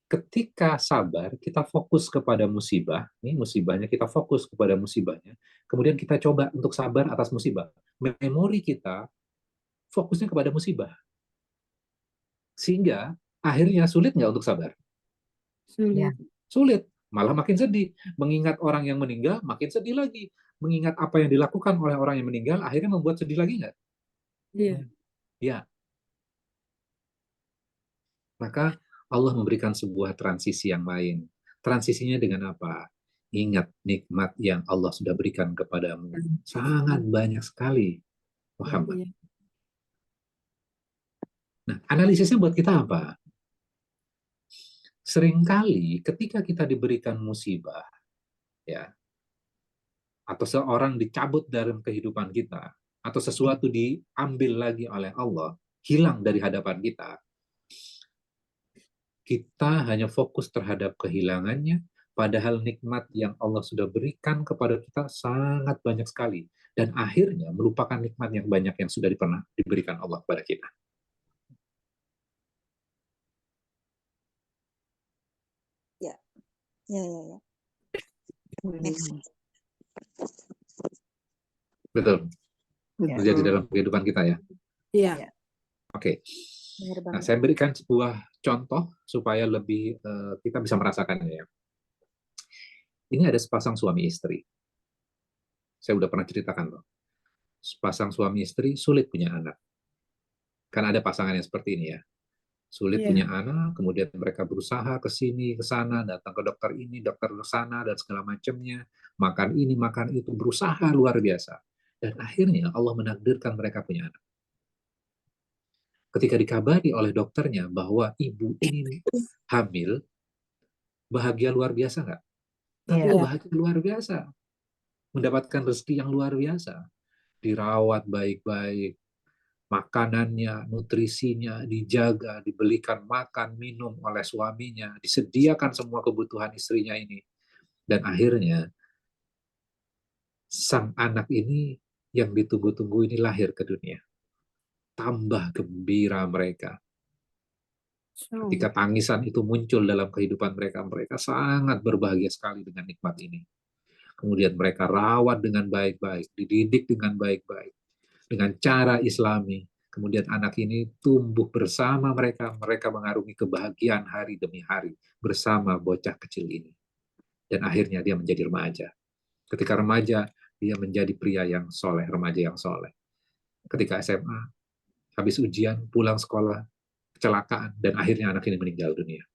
ketika sabar, kita fokus kepada musibah, ini musibahnya, kita fokus kepada musibahnya, kemudian kita coba untuk sabar atas musibah. Memori kita fokusnya kepada musibah. Sehingga akhirnya sulit nggak untuk sabar? Sulit. Sulit. Malah makin sedih. Mengingat orang yang meninggal, makin sedih lagi. Mengingat apa yang dilakukan oleh orang yang meninggal, akhirnya membuat sedih lagi nggak? Iya. Ya. Maka Allah memberikan sebuah transisi yang lain. Transisinya dengan apa? Ingat nikmat yang Allah sudah berikan kepadamu. Sangat banyak sekali, Muhammad. Iya. Nah, analisisnya buat kita apa? Seringkali ketika kita diberikan musibah, ya, atau seorang dicabut dari kehidupan kita, atau sesuatu diambil lagi oleh Allah, hilang dari hadapan kita, kita hanya fokus terhadap kehilangannya, padahal nikmat yang Allah sudah berikan kepada kita sangat banyak sekali. Dan akhirnya melupakan nikmat yang banyak yang sudah pernah diberikan Allah kepada kita. Ya. Make sense. Betul. Ya. Terjadi dalam kehidupan kita ya. Iya. Oke. Benar Nah, banget. saya berikan sebuah contoh supaya lebih kita bisa merasakannya ya. Ini ada sepasang suami istri. Saya udah pernah ceritakan loh. Sepasang suami istri sulit punya anak. Kan ada pasangan yang seperti ini ya. Sulit Iya. punya anak, kemudian mereka berusaha ke sini, ke sana, datang ke dokter ini, dokter ke sana, dan segala macamnya. Makan ini, makan itu, berusaha luar biasa. Dan akhirnya Allah menakdirkan mereka punya anak. Ketika dikabari oleh dokternya bahwa ibu ini hamil, bahagia luar biasa nggak? Tentu Iya. bahagia luar biasa. Mendapatkan rezeki yang luar biasa. Dirawat baik-baik, makanannya, nutrisinya dijaga, dibelikan makan, minum oleh suaminya, disediakan semua kebutuhan istrinya ini. Dan akhirnya, sang anak ini yang ditunggu-tunggu ini lahir ke dunia. Tambah gembira mereka. Ketika tangisan itu muncul dalam kehidupan mereka, mereka sangat berbahagia sekali dengan nikmat ini. Kemudian mereka rawat dengan baik-baik, dididik dengan baik-baik, dengan cara Islami. Kemudian anak ini tumbuh bersama mereka, mereka mengarungi kebahagiaan hari demi hari bersama bocah kecil ini. Dan akhirnya dia menjadi remaja. Ketika remaja, dia menjadi pria yang soleh, remaja yang soleh. Ketika SMA, habis ujian, pulang sekolah, kecelakaan, dan akhirnya anak ini meninggal dunia.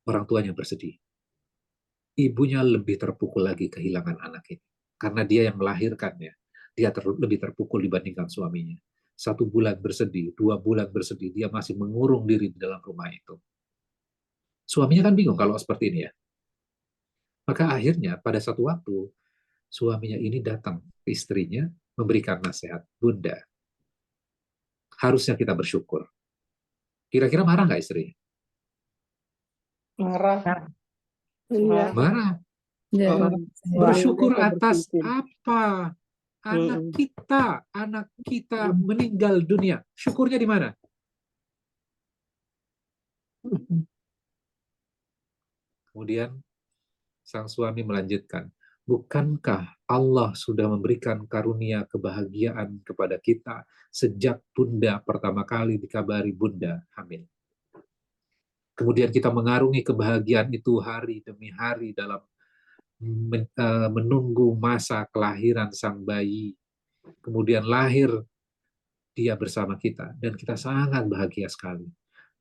Orang tuanya bersedih. Ibunya lebih terpukul lagi kehilangan anak ini. Karena dia yang melahirkannya. Dia lebih terpukul dibandingkan suaminya. 1 bulan bersedih, 2 bulan bersedih, dia masih mengurung diri di dalam rumah itu. Suaminya kan bingung kalau seperti ini ya. Maka akhirnya pada satu waktu, suaminya ini datang ke istrinya, memberikan nasihat. Bunda, harusnya kita bersyukur. Kira-kira marah nggak istri? Marah. Iya. Marah. Ya. Bersyukur Kita atas bersyukur. apa? Anak kita meninggal dunia. Syukurnya di mana? Kemudian sang suami melanjutkan, bukankah Allah sudah memberikan karunia kebahagiaan kepada kita sejak bunda pertama kali dikabari bunda hamil. Kemudian kita mengarungi kebahagiaan itu hari demi hari dalam menunggu masa kelahiran sang bayi. Kemudian lahir dia bersama kita dan kita sangat bahagia sekali.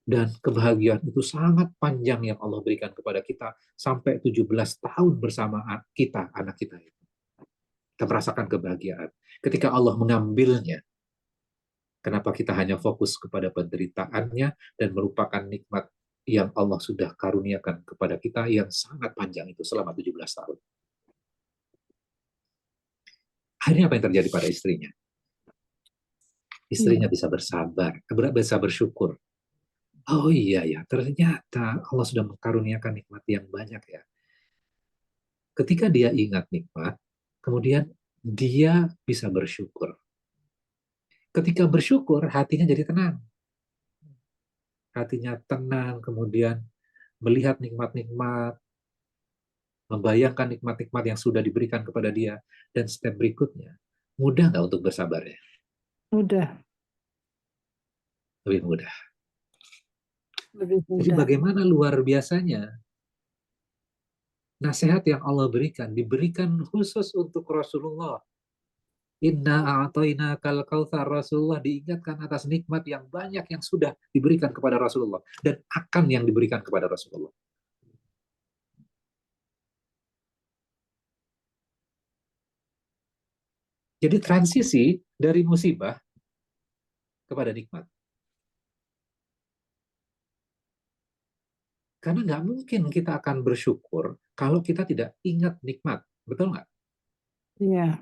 Dan kebahagiaan itu sangat panjang yang Allah berikan kepada kita sampai 17 tahun bersama kita, anak kita itu. Kita merasakan kebahagiaan. Ketika Allah mengambilnya, kenapa kita hanya fokus kepada penderitaannya dan merupakan nikmat yang Allah sudah karuniakan kepada kita yang sangat panjang itu selama 17 tahun. Akhirnya apa yang terjadi pada istrinya? Istrinya bisa bersabar, bisa bersyukur. Oh iya ya, ternyata Allah sudah mengkaruniakan nikmat yang banyak ya. Ketika dia ingat nikmat, kemudian dia bisa bersyukur. Ketika bersyukur, hatinya jadi tenang. Hatinya tenang, kemudian melihat nikmat-nikmat, membayangkan nikmat-nikmat yang sudah diberikan kepada dia, dan step berikutnya, mudah nggak untuk bersabarnya? Mudah, Lebih mudah. lebih Jadi mudah. bagaimana luar biasanya nasihat yang Allah berikan, diberikan khusus untuk Rasulullah. Inna a'tainakal kautsar, Rasulullah diingatkan atas nikmat yang banyak yang sudah diberikan kepada Rasulullah dan akan yang diberikan kepada Rasulullah. Jadi transisi dari musibah kepada nikmat. Karena nggak mungkin kita akan bersyukur kalau kita tidak ingat nikmat. Betul nggak? Iya,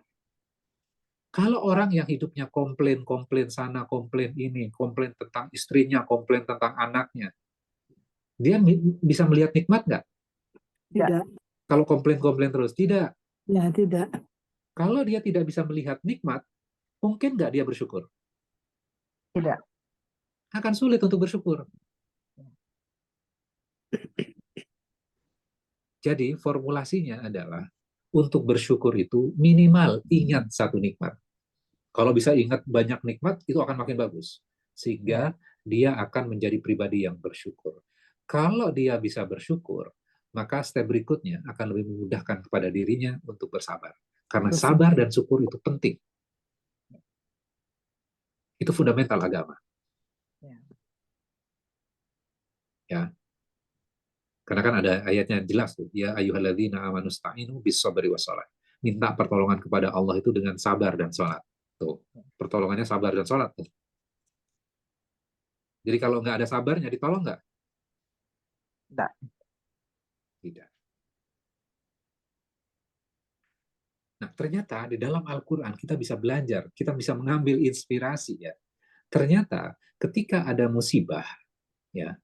Kalau orang yang hidupnya komplain sana, komplain ini, komplain tentang istrinya, komplain tentang anaknya, dia bisa melihat nikmat nggak? tidak. Kalau komplain terus? Tidak. Ya, tidak. Kalau dia tidak bisa melihat nikmat, mungkin nggak dia bersyukur? Tidak. Akan sulit untuk bersyukur. Jadi formulasinya adalah untuk bersyukur itu minimal ingat satu nikmat. Kalau bisa ingat banyak nikmat, itu akan makin bagus. Sehingga dia akan menjadi pribadi yang bersyukur. Kalau dia bisa bersyukur, maka step berikutnya akan lebih memudahkan kepada dirinya untuk bersabar. Karena sabar dan syukur itu penting. Itu fundamental agama. Ya. Karena kan ada ayatnya jelas tuh, ya ayyuhalladzina amanu sta'inu bis-sabri was-shalah. Minta pertolongan kepada Allah itu dengan sabar dan sholat. Tuh, pertolongannya sabar dan sholat tuh. Jadi kalau nggak ada sabarnya, ditolong nggak? Tidak. Tidak. Nah, ternyata di dalam Al-Quran kita bisa belajar, kita bisa mengambil inspirasi ya. Ternyata ketika ada musibah, ya,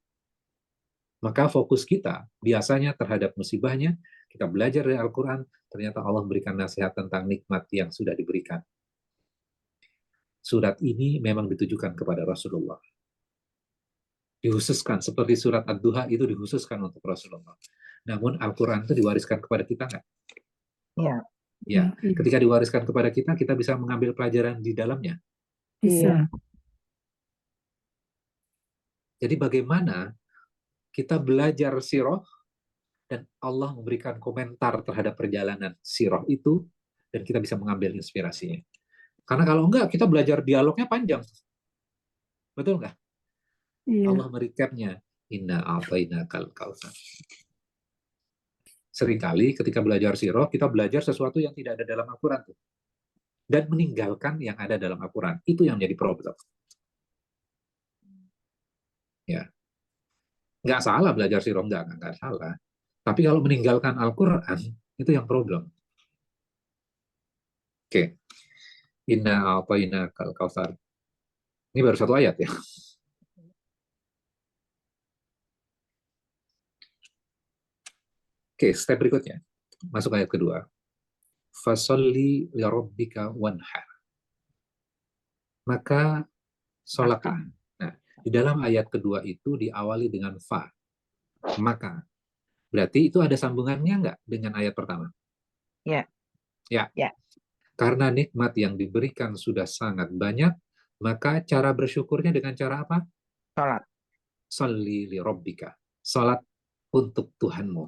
maka fokus kita biasanya terhadap musibahnya, kita belajar dari Al-Quran, ternyata Allah memberikan nasihat tentang nikmat yang sudah diberikan. Surat ini memang ditujukan kepada Rasulullah. Dikhususkan, seperti surat Ad-Duha itu dikhususkan untuk Rasulullah. Namun Al-Quran itu diwariskan kepada kita nggak? Iya. Ya, ketika diwariskan kepada kita, kita bisa mengambil pelajaran di dalamnya. Bisa. Jadi bagaimana kita belajar sirah dan Allah memberikan komentar terhadap perjalanan sirah itu dan kita bisa mengambil inspirasinya. Karena kalau enggak, kita belajar dialognya panjang. Betul nggak? Iya. Allah merecapnya. Inna a'tainakal kautsar. Seringkali ketika belajar sirah, kita belajar sesuatu yang tidak ada dalam Al-Quran. Dan meninggalkan yang ada dalam Al-Quran. Itu yang jadi problem. Ya. Nggak salah belajar sirah, nggak salah. Tapi kalau meninggalkan Al-Quran, itu yang problem. Oke. Inna a'tainakal kautsar. Ini baru satu ayat ya. Oke, step berikutnya. Masuk ayat kedua. Fasolli li rabbika wanhar. Maka sholatlah. Nah, di dalam ayat kedua itu diawali dengan fa. Maka. Berarti itu ada sambungannya nggak dengan ayat pertama? Ya. Ya. Ya. Karena nikmat yang diberikan sudah sangat banyak, maka cara bersyukurnya dengan cara apa? Sholat. Sholli li rabbika. Sholat untuk Tuhanmu.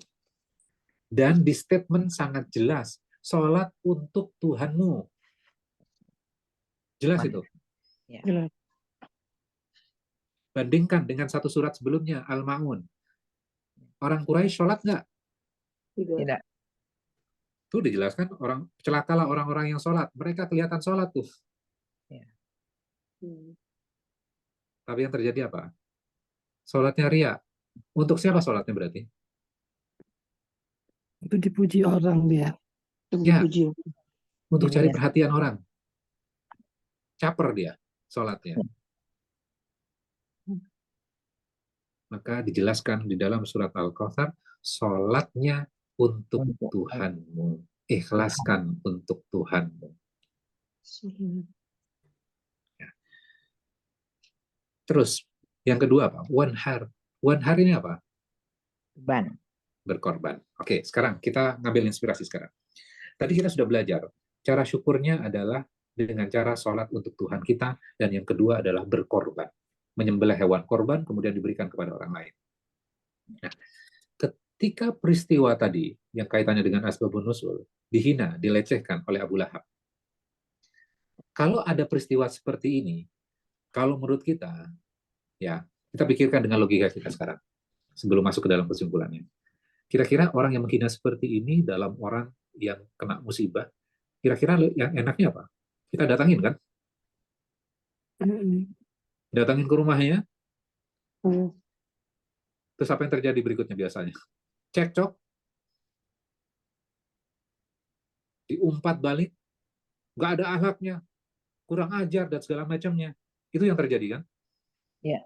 Dan di statement sangat jelas, sholat untuk Tuhanmu. Jelas itu? Ya. Jelas. Bandingkan dengan satu surat sebelumnya, Al-Ma'un. Orang Quraisy sholat nggak? Tidak. Itu dijelaskan celakalah orang-orang yang sholat. Mereka kelihatan sholat tuh. Tapi yang terjadi apa? Sholatnya ria. Untuk siapa sholatnya berarti? Itu dipuji orang dia. Ya, Dipuji. untuk cari Dirinya. perhatian orang. Caper dia sholatnya. Maka dijelaskan di dalam surat Al-Kautsar, sholatnya untuk Tuhanmu. Ikhlaskan untuk Tuhanmu. Terus, yang kedua apa? Wanhar. Wanhar ini apa? Ban. Berkorban. Oke, sekarang kita ngambil inspirasi sekarang. Tadi kita sudah belajar. Cara syukurnya adalah dengan cara sholat untuk Tuhan kita, dan yang kedua adalah berkorban. Menyembelih hewan korban, kemudian diberikan kepada orang lain. Nah, ketika peristiwa tadi, yang kaitannya dengan asbabun nuzul, dihina, dilecehkan oleh Abu Lahab. Kalau ada peristiwa seperti ini, kalau menurut kita, ya, kita pikirkan dengan logika kita sekarang, sebelum masuk ke dalam kesimpulannya. Kira-kira orang yang menghina seperti ini dalam orang yang kena musibah, kira-kira yang enaknya apa? Kita datangin kan? Datangin ke rumahnya, terus apa yang terjadi berikutnya biasanya? Cekcok, diumpat balik, nggak ada akhlaknya, kurang ajar, dan segala macamnya. Itu yang terjadi kan? Ya.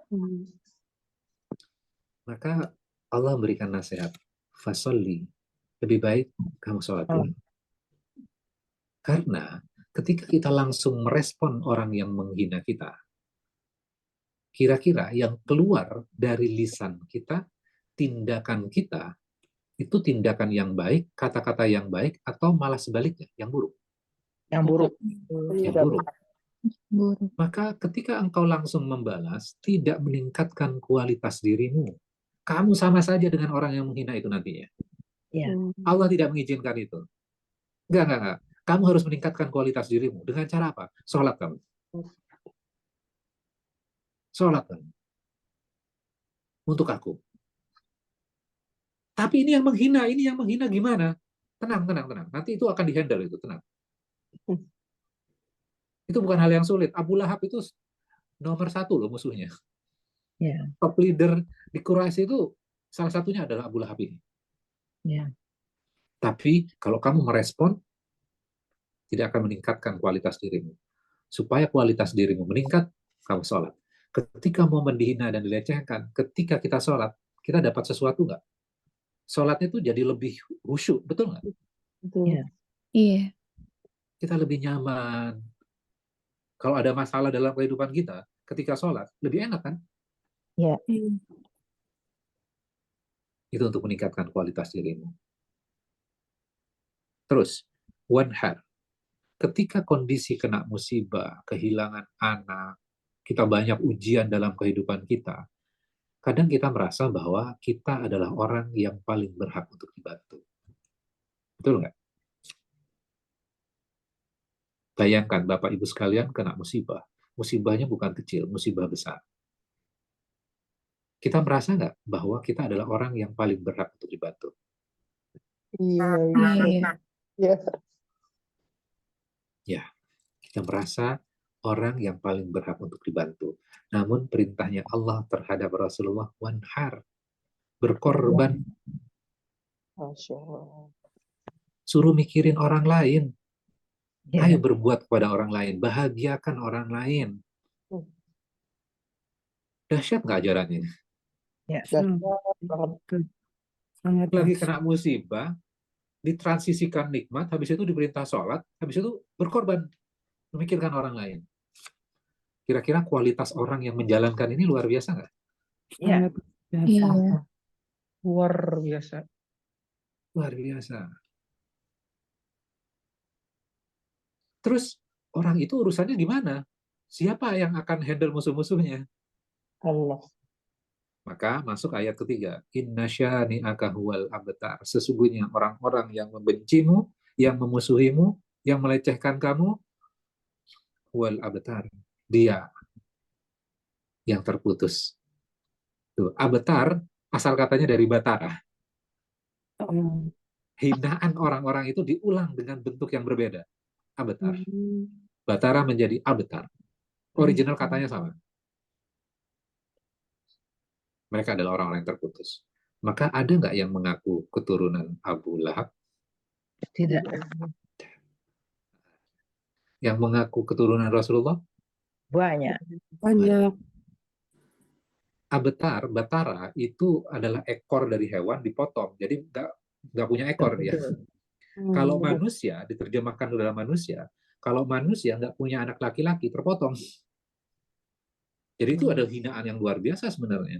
Maka Allah memberikan nasihat, fasolli, lebih baik kamu sholat dulu. Karena ketika kita langsung merespon orang yang menghina kita, kira-kira yang keluar dari lisan kita, tindakan kita, itu tindakan yang baik, kata-kata yang baik, atau malah sebaliknya, yang buruk. Yang buruk. Yang buruk. Buruk. Maka ketika engkau langsung membalas, tidak meningkatkan kualitas dirimu. Kamu sama saja dengan orang yang menghina itu nantinya. Ya. Allah tidak mengizinkan itu. Enggak. Kamu harus meningkatkan kualitas dirimu. Dengan cara apa? Sholat kamu. Sholat kamu. Untuk aku. Tapi ini yang menghina gimana? Tenang. Nanti itu akan dihandle itu, tenang. Itu bukan hal yang sulit. Abu Lahab itu nomor 1 loh musuhnya. Ya. Top leader di Quraisy itu salah satunya adalah Abu Lahab ini. Ya. Tapi kalau kamu merespon, tidak akan meningkatkan kualitas dirimu. Supaya kualitas dirimu meningkat, kamu sholat. Ketika momen dihina dan dilecehkan, ketika kita sholat, kita dapat sesuatu nggak? Sholatnya itu jadi lebih khusyuk, betul nggak? Ya. Iya. Kita lebih nyaman. Kalau ada masalah dalam kehidupan kita, ketika sholat, lebih enak kan? Ya. Itu untuk meningkatkan kualitas dirimu. Terus, wanhar. Ketika kondisi kena musibah, kehilangan anak, kita banyak ujian dalam kehidupan kita, kadang kita merasa bahwa kita adalah orang yang paling berhak untuk dibantu. Betul nggak? Bayangkan Bapak Ibu sekalian kena musibah. Musibahnya bukan kecil, musibah besar. Kita merasa nggak bahwa kita adalah orang yang paling berhak untuk dibantu? Iya. Ya, kita merasa orang yang paling berhak untuk dibantu. Namun perintahnya Allah terhadap Rasulullah, wanhar, berkorban. Suruh mikirin orang lain. Ya. Ayo berbuat kepada orang lain. Bahagiakan orang lain. Dahsyat nggak ajarannya? Ya. Sangat Lagi kena musibah, ditransisikan nikmat, habis itu diperintah sholat, habis itu berkorban. Memikirkan orang lain. Kira-kira kualitas orang yang menjalankan ini luar biasa nggak? Ya. Iya. Luar biasa. Luar biasa. Terus orang itu urusannya gimana? Siapa yang akan handle musuh-musuhnya? Allah. Maka masuk ayat ketiga. Inna syani'aka huwal abtar. Sesungguhnya orang-orang yang membencimu, yang memusuhimu, yang melecehkan kamu, huwal abtar. Dia yang terputus. Tuh, abetar asal katanya dari batara. Oh. Hinaan orang-orang itu diulang dengan bentuk yang berbeda. Abetar. Hmm. Batara menjadi abetar. Original katanya sama. Mereka adalah orang-orang yang terputus. Maka ada nggak yang mengaku keturunan Abu Lahab? Tidak. Yang mengaku keturunan Rasulullah? Banyak. Banyak. Abetar, batara itu adalah ekor dari hewan dipotong. Jadi nggak punya ekor dia. Betul. Kalau Hmm. manusia, diterjemahkan ke dalam manusia, kalau manusia nggak punya anak laki-laki, terpotong. Jadi itu adalah hinaan yang luar biasa sebenarnya.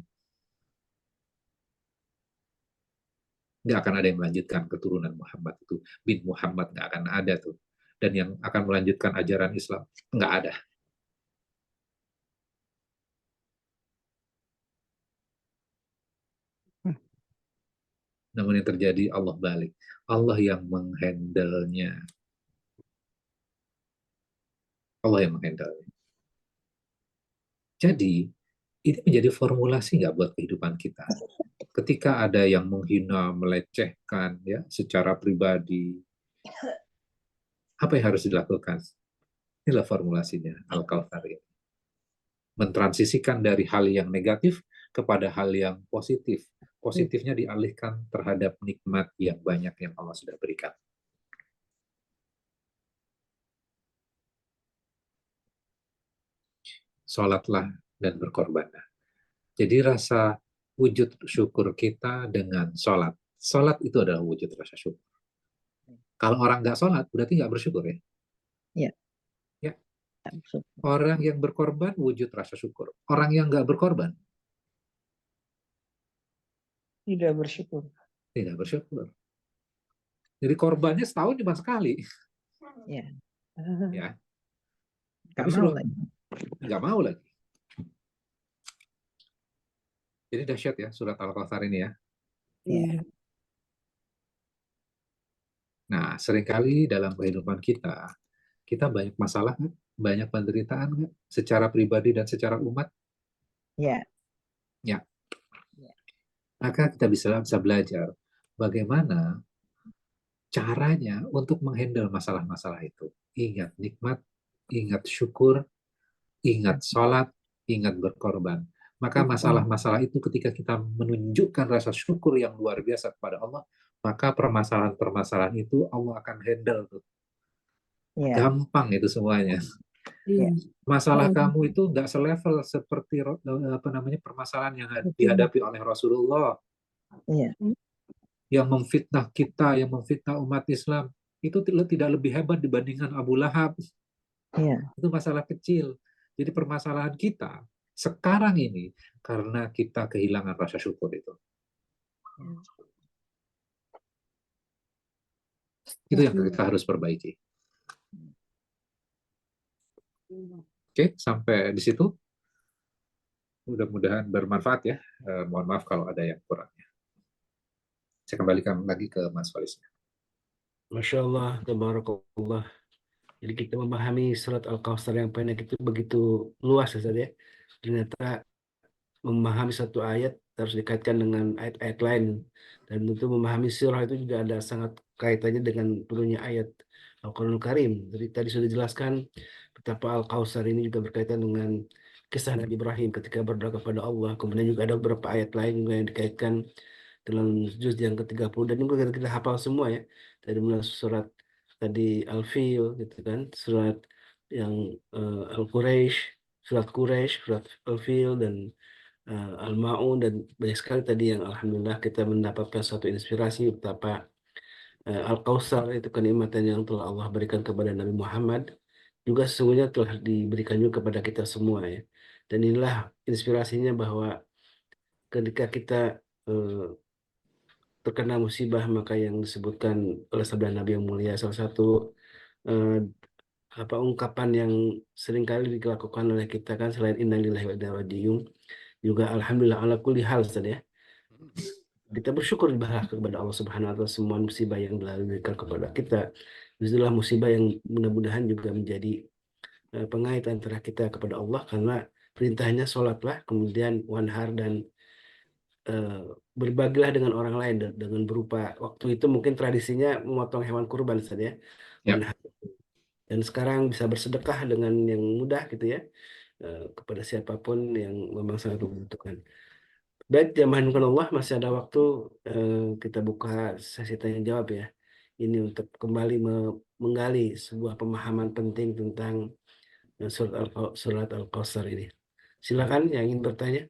Nggak akan ada yang melanjutkan keturunan Muhammad itu. Bin Muhammad nggak akan ada tuh. Dan yang akan melanjutkan ajaran Islam, nggak ada. Namun yang terjadi, Allah balik. Allah yang menghandle-nya. Allah yang menghandle. Jadi, ini menjadi formulasi nggak buat kehidupan kita? Ketika ada yang menghina, melecehkan, ya, secara pribadi, apa yang harus dilakukan? Inilah formulasinya, Al-Kautsar ini. Mentransisikan dari hal yang negatif kepada hal yang positif. Positifnya dialihkan terhadap nikmat yang banyak yang Allah sudah berikan. Sholatlah dan berkorbanlah. Jadi rasa wujud syukur kita dengan sholat. Sholat itu adalah wujud rasa syukur. Kalau orang nggak sholat, berarti nggak bersyukur ya? Iya. Ya. Orang yang berkorban, wujud rasa syukur. Orang yang nggak berkorban, Tidak bersyukur. tidak bersyukur. Jadi korbannya setahun cuma sekali. Ya. Ya. Nggak Tapi mau suruh lagi. nggak mau lagi. Jadi dahsyat ya surat Al-Kautsar ini ya. Iya. Nah, seringkali dalam kehidupan kita banyak masalah, banyak penderitaan, secara pribadi dan secara umat. Ya. Ya. Maka kita bisa belajar bagaimana caranya untuk menghandle masalah-masalah itu. Ingat nikmat, ingat syukur, ingat sholat, ingat berkorban. Maka masalah-masalah itu ketika kita menunjukkan rasa syukur yang luar biasa kepada Allah, maka permasalahan-permasalahan itu Allah akan handle tuh. Ya. Gampang itu semuanya. Iya. Masalah Oh. kamu itu nggak selevel seperti permasalahan yang dihadapi oleh Rasulullah. Iya. Yang memfitnah kita, yang memfitnah umat Islam, itu tidak lebih hebat dibandingkan Abu Lahab. Iya. Itu masalah kecil. Jadi permasalahan kita sekarang ini karena kita kehilangan rasa syukur itu. Itu yang kita harus perbaiki. Oke, sampai di situ. Mudah-mudahan bermanfaat ya. Mohon maaf kalau ada yang kurangnya. Saya kembalikan lagi ke Mas Falisnya. Masya Allah, tabarakallah. Jadi kita memahami surat Al-Kautsar yang pendek itu begitu luas ya, Ustaz, ya. Ternyata memahami satu ayat harus dikaitkan dengan ayat-ayat lain. Dan tentu memahami surah itu juga ada sangat kaitannya dengan turunnya ayat Al-Quranul Karim. Jadi tadi sudah dijelaskan betapa Al-Kautsar ini juga berkaitan dengan kisah Nabi Ibrahim ketika berdoa kepada Allah. Kemudian juga ada beberapa ayat lain juga yang dikaitkan dalam juz yang ke-30 dan juga kita hafal semua ya. Dari mulai surat tadi Al-Fil gitu kan, surat yang Al-Quraisy, surat Quraisy, surat Al-Fil dan Al-Ma'un dan banyak sekali tadi yang alhamdulillah kita mendapatkan suatu inspirasi betapa Al-Kautsar itu kenikmatan yang telah Allah berikan kepada Nabi Muhammad juga sesungguhnya telah diberikan juga kepada kita semua ya. Dan inilah inspirasinya bahwa ketika kita terkena musibah maka yang disebutkan oleh sabda Nabi yang mulia salah satu eh, ungkapan yang seringkali dilakukan oleh kita kan selain innalillahi wa inna ilaihi raji'un juga alhamdulillah ala kulli hal Ustaz ya. Kita bersyukur bahwa kepada Allah Subhanahu wa taala semua musibah yang telah diberikan kepada kita. Itulah musibah yang mudah-mudahan juga menjadi pengait antara kita kepada Allah karena perintahnya sholatlah kemudian wanhar dan eh, berbagilah dengan orang lain dengan berupa waktu itu mungkin tradisinya memotong hewan kurban saja ya. Ya. Dan sekarang bisa bersedekah dengan yang mudah gitu ya, kepada siapapun yang memang sangat membutuhkan. Baik, jamaah Allah, masih ada waktu, kita buka sesi tanya jawab ya. Ini untuk kembali menggali sebuah pemahaman penting tentang surat Al-Kautsar ini. Silakan yang ingin bertanya.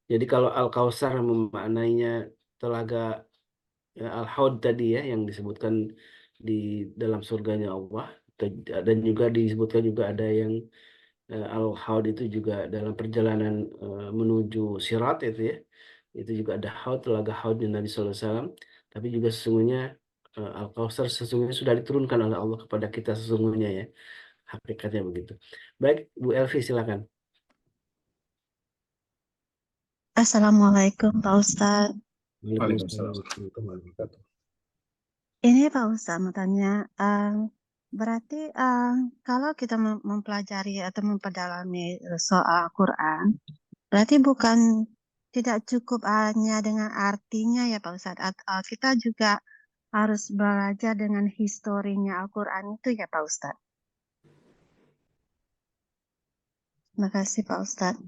Jadi kalau Al-Kautsar memaknainya telaga Al-Haud tadi ya, yang disebutkan di dalam surganya Allah, dan juga disebutkan juga ada yang Al-Haud itu juga dalam perjalanan menuju Sirat itu ya, itu juga ada Haud, telaga Haudnya Nabi SAW. Tapi juga sesungguhnya Al-Kautsar sesungguhnya sudah diturunkan oleh Allah kepada kita sesungguhnya ya, hakikatnya begitu. Baik, Bu Elvi silakan. Assalamualaikum Pak Ustadz. Waalaikumsalam. Ini Pak Ustadz mau tanya, berarti kalau kita mempelajari atau memperdalami soal Quran, berarti bukan tidak cukup hanya dengan artinya ya Pak Ustadz, kita juga harus belajar dengan historinya Al-Quran itu ya Pak Ustadz. Terima kasih Pak Ustadz.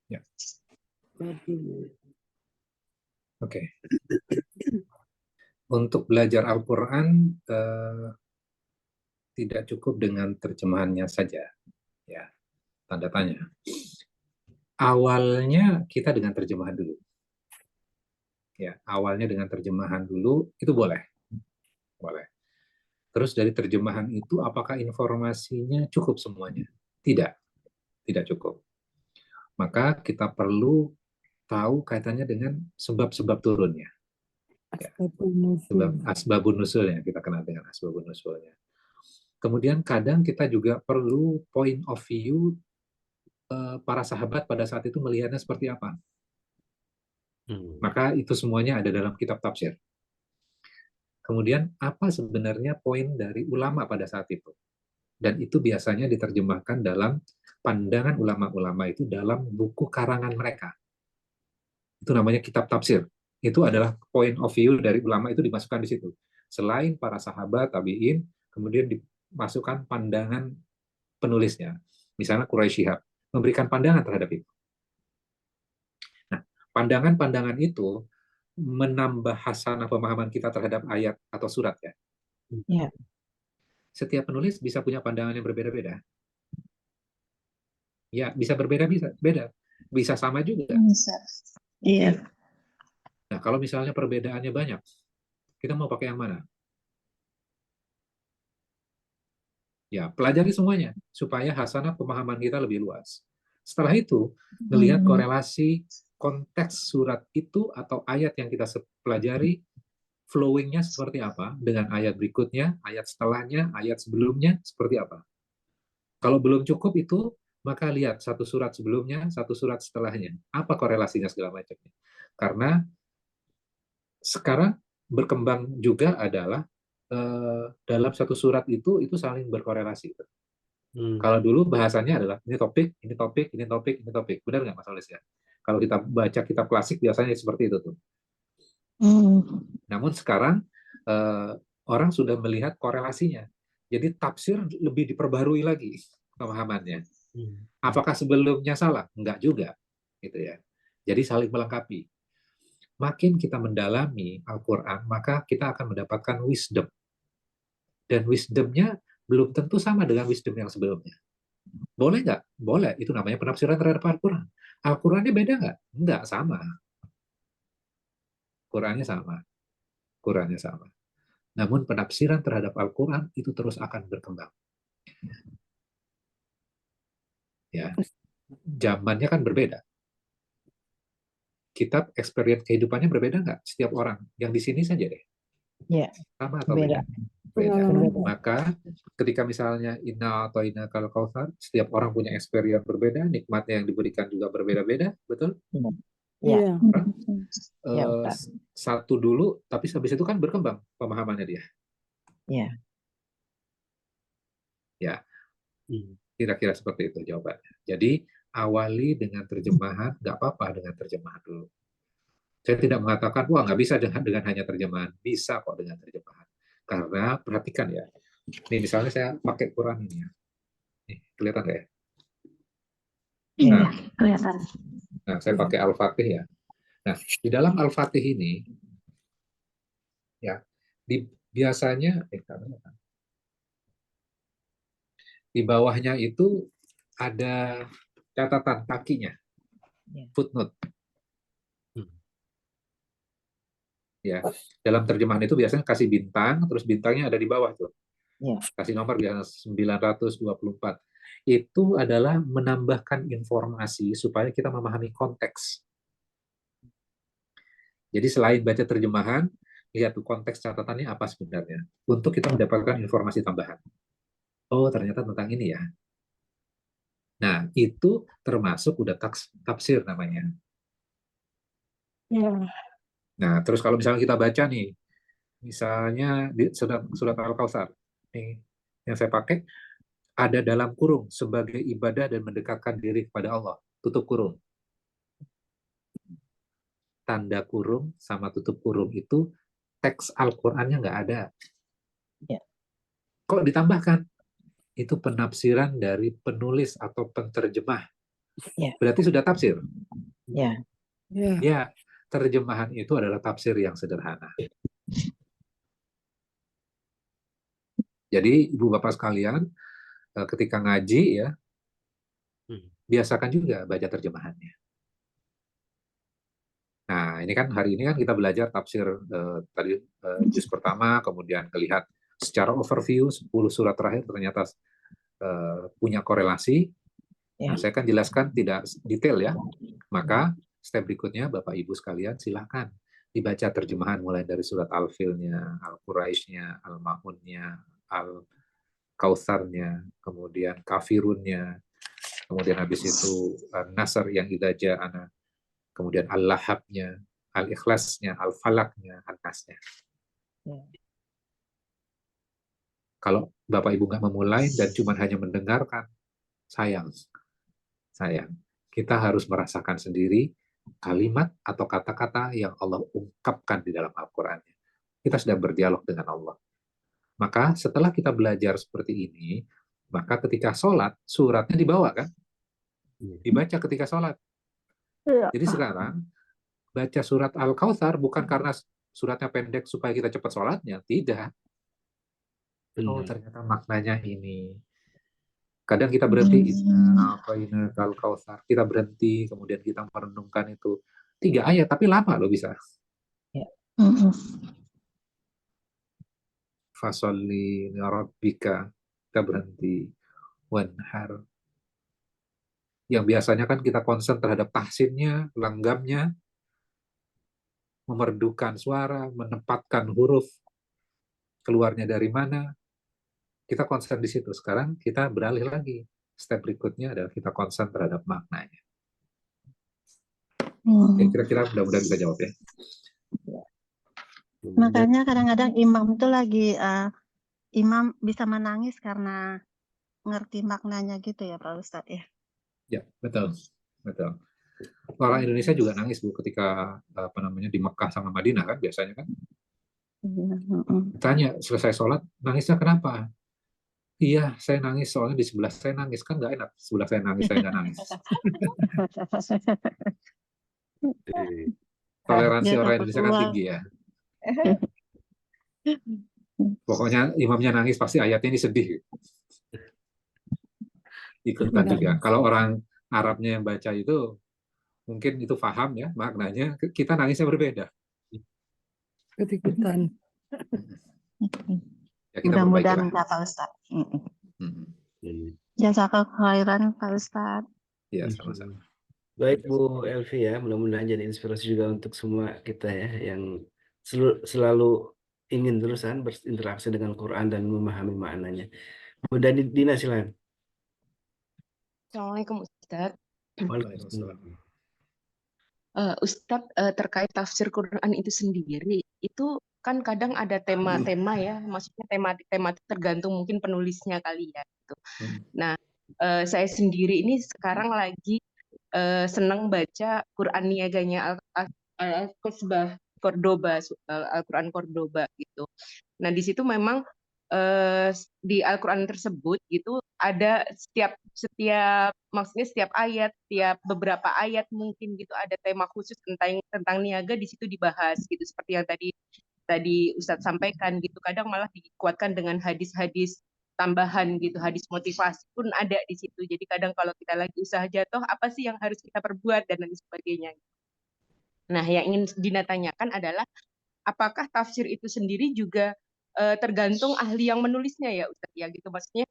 Ya. Oke. Untuk belajar Al-Quran tidak cukup dengan terjemahannya saja, ya, tanda tanya. Awalnya kita dengan terjemahan dulu, ya, awalnya dengan terjemahan dulu itu boleh. Terus dari terjemahan itu apakah informasinya cukup semuanya? Tidak cukup. Maka kita perlu tahu kaitannya dengan sebab-sebab turunnya. Ya. Sebab asbabun nusulnya, kita kenal dengan asbabun nusulnya. Kemudian kadang kita juga perlu point of view para sahabat pada saat itu melihatnya seperti apa. Maka itu semuanya ada dalam kitab tafsir. Kemudian apa sebenarnya poin dari ulama pada saat itu? Dan itu biasanya diterjemahkan dalam pandangan ulama-ulama itu dalam buku karangan mereka. Itu namanya kitab tafsir. Itu adalah point of view dari ulama itu dimasukkan di situ. Selain para sahabat, tabi'in, kemudian dimasukkan pandangan penulisnya. Misalnya Quraisy Shihab memberikan pandangan terhadap itu. Nah, pandangan-pandangan itu menambah hasanah pemahaman kita terhadap ayat atau surat ya. Ya. Setiap penulis bisa punya pandangan yang berbeda-beda. Ya, bisa berbeda, bisa beda. Bisa sama juga. Bisa. Iya. Nah, kalau misalnya perbedaannya banyak, kita mau pakai yang mana? Ya, pelajari semuanya supaya hasanah pemahaman kita lebih luas. Setelah itu, melihat korelasi konteks surat itu atau ayat yang kita pelajari, flowing-nya seperti apa dengan ayat berikutnya, ayat setelahnya, ayat sebelumnya seperti apa. Kalau belum cukup itu, maka lihat satu surat sebelumnya, satu surat setelahnya. Apa korelasinya segala macamnya. Karena sekarang berkembang juga adalah dalam satu surat itu saling berkorelasi. Kalau dulu bahasanya adalah ini topik, ini topik, ini topik, ini topik. Benar nggak Mas Oles ya? Kalau kita baca kitab klasik biasanya seperti itu tuh. Namun sekarang orang sudah melihat korelasinya. Jadi tafsir lebih diperbarui lagi pemahamannya. Apakah sebelumnya salah? Enggak juga, gitu ya. Jadi saling melengkapi. Makin kita mendalami Al-Quran, maka kita akan mendapatkan wisdom. Dan wisdomnya belum tentu sama dengan wisdom yang sebelumnya. Boleh nggak? Boleh. Itu namanya penafsiran terhadap Al-Quran. Al-Qurannya beda nggak? Nggak, sama. Qurannya sama. Qurannya sama. Namun penafsiran terhadap Al-Quran itu terus akan berkembang. Ya, zamannya kan berbeda. Kitab experience kehidupannya berbeda nggak? Setiap orang. Yang di sini saja deh. Ya. Sama atau beda? Beda. Maka ketika misalnya inna atau inna kal kautsar, setiap orang punya experience berbeda, nikmatnya yang diberikan juga berbeda-beda, betul? Ya. Satu dulu, tapi habis itu kan berkembang pemahamannya dia. Ya. Ya, kira-kira seperti itu jawabannya. Jadi awali dengan terjemahan, nggak apa-apa dengan terjemahan dulu. Saya tidak mengatakan, wah nggak bisa dengan hanya terjemahan. Bisa kok dengan terjemahan. Karena perhatikan ya, nih misalnya saya pakai Quran ini ya. Nih, kelihatan nggak ya? Iya, Nah, kelihatan. nah, saya pakai Al-Fatih ya. Nah, di dalam Al-Fatih ini, ya, biasanya, di bawahnya itu ada catatan kakinya, Ya. footnote. Ya, dalam terjemahan itu biasanya kasih bintang, terus bintangnya ada di bawah tuh. Ya. Kasih nomor biasanya 924. Itu adalah menambahkan informasi supaya kita memahami konteks. Jadi selain baca terjemahan, lihat tuh konteks catatannya apa sebenarnya. Untuk kita mendapatkan informasi tambahan. Oh, ternyata tentang ini ya. Nah, itu termasuk udah tafsir namanya. Ya. Nah, terus kalau misalnya kita baca nih, misalnya di surat Al-Kautsar, nih yang saya pakai, ada dalam kurung sebagai ibadah dan mendekatkan diri kepada Allah. Tutup kurung. Tanda kurung sama tutup kurung itu teks Al-Qur'annya nggak ada. Ya. Kok ditambahkan? Itu penafsiran dari penulis atau penterjemah. Ya. Berarti sudah tafsir. Ya. Ya. Ya, terjemahan itu adalah tafsir yang sederhana. Jadi, Ibu Bapak sekalian, ketika ngaji ya, biasakan juga baca terjemahannya. Nah, ini kan hari ini kan kita belajar tafsir tadi juz pertama, kemudian melihat secara overview 10 surat terakhir ternyata punya korelasi. Ya. Nah, saya akan jelaskan tidak detail ya. Maka step berikutnya Bapak Ibu sekalian silakan dibaca terjemahan mulai dari surat Al-Filnya, Al-Quraisynya, Al-Ma'unnya, Al-Kautsarnya, kemudian Kafirunnya, kemudian habis itu Nasr yang idza ja'ana, kemudian Al-Lahabnya, Al-Ikhlasnya, Al-Falaknya, An-Nasnya. Ya. Kalau Bapak Ibu nggak memulai dan cuma hanya mendengarkan, sayang. Kita harus merasakan sendiri kalimat atau kata-kata yang Allah ungkapkan di dalam Al-Qur'annya. Kita sedang berdialog dengan Allah. Maka setelah kita belajar seperti ini, maka ketika sholat, suratnya dibawa kan? Dibaca ketika sholat. Ya. Jadi sekarang, baca surat Al-Kautsar bukan karena suratnya pendek supaya kita cepat sholatnya. Tidak. Oh, ternyata maknanya ini. Kadang kita berhenti, Al-Kautsar. Kita berhenti, kemudian kita merenungkan itu. 3 ayat, tapi lama loh bisa. Ya. Fasolli rabbika, kita berhenti. Wanhar. Yang biasanya kan kita concern terhadap tahsinnya, langgamnya, memerdukan suara, menempatkan huruf, keluarnya dari mana, kita concern di situ. Sekarang kita beralih lagi. Step berikutnya adalah kita concern terhadap maknanya. Oke, kira-kira mudah-mudahan bisa jawab ya. Makanya kadang-kadang imam itu lagi imam bisa menangis karena ngerti maknanya gitu ya Pak Ustadz ya. Ya, betul. Betul. Orang Indonesia juga nangis Bu ketika di Mekah sama Madinah kan biasanya kan. Tanya selesai sholat, nangisnya kenapa? Iya, saya nangis soalnya di sebelah saya nangis. Kan nggak enak, sebelah saya nangis, saya nggak nangis. Toleransi Dia orang takut Indonesia kan keluar. tinggi ya. Pokoknya imamnya nangis, pasti ayatnya ini sedih. Ikutan juga. Kalau orang Arabnya yang baca itu, mungkin itu paham ya maknanya. Kita nangisnya berbeda. Ikut-ikutan. Ya, kita Mudah-mudahan perbaikilah. enggak Pak Ustadz. Hmm. Jazakallahu khairan Pak Ustadz. Ya, sama-sama. Baik Bu Elvi ya, mudah-mudahan jadi inspirasi juga untuk semua kita ya yang selalu ingin terusan berinteraksi dengan Quran dan memahami maknanya. Bu Dina silakan. Assalamualaikum Ustadz. Waalaikumsalam. Ustadz terkait tafsir Quran itu sendiri, itu kan kadang ada tema-tema ya, maksudnya tema-tema tergantung mungkin penulisnya kali ya. Gitu. Nah, saya sendiri ini sekarang lagi senang baca Quran Niaganya Al-Qasbah Cordoba, Al-Quran Cordoba gitu. Nah, di situ memang di Al-Quran tersebut gitu ada setiap maksudnya setiap ayat, setiap beberapa ayat mungkin gitu ada tema khusus tentang niaga di situ dibahas gitu, seperti yang tadi Ustadz sampaikan gitu. Kadang malah dikuatkan dengan hadis-hadis tambahan gitu, hadis motivasi pun ada di situ. Jadi kadang kalau kita lagi usaha jatuh, apa sih yang harus kita perbuat dan lain sebagainya. Nah, yang ingin Dina tanyakan adalah apakah tafsir itu sendiri juga tergantung ahli yang menulisnya ya Ustaz ya gitu, maksudnya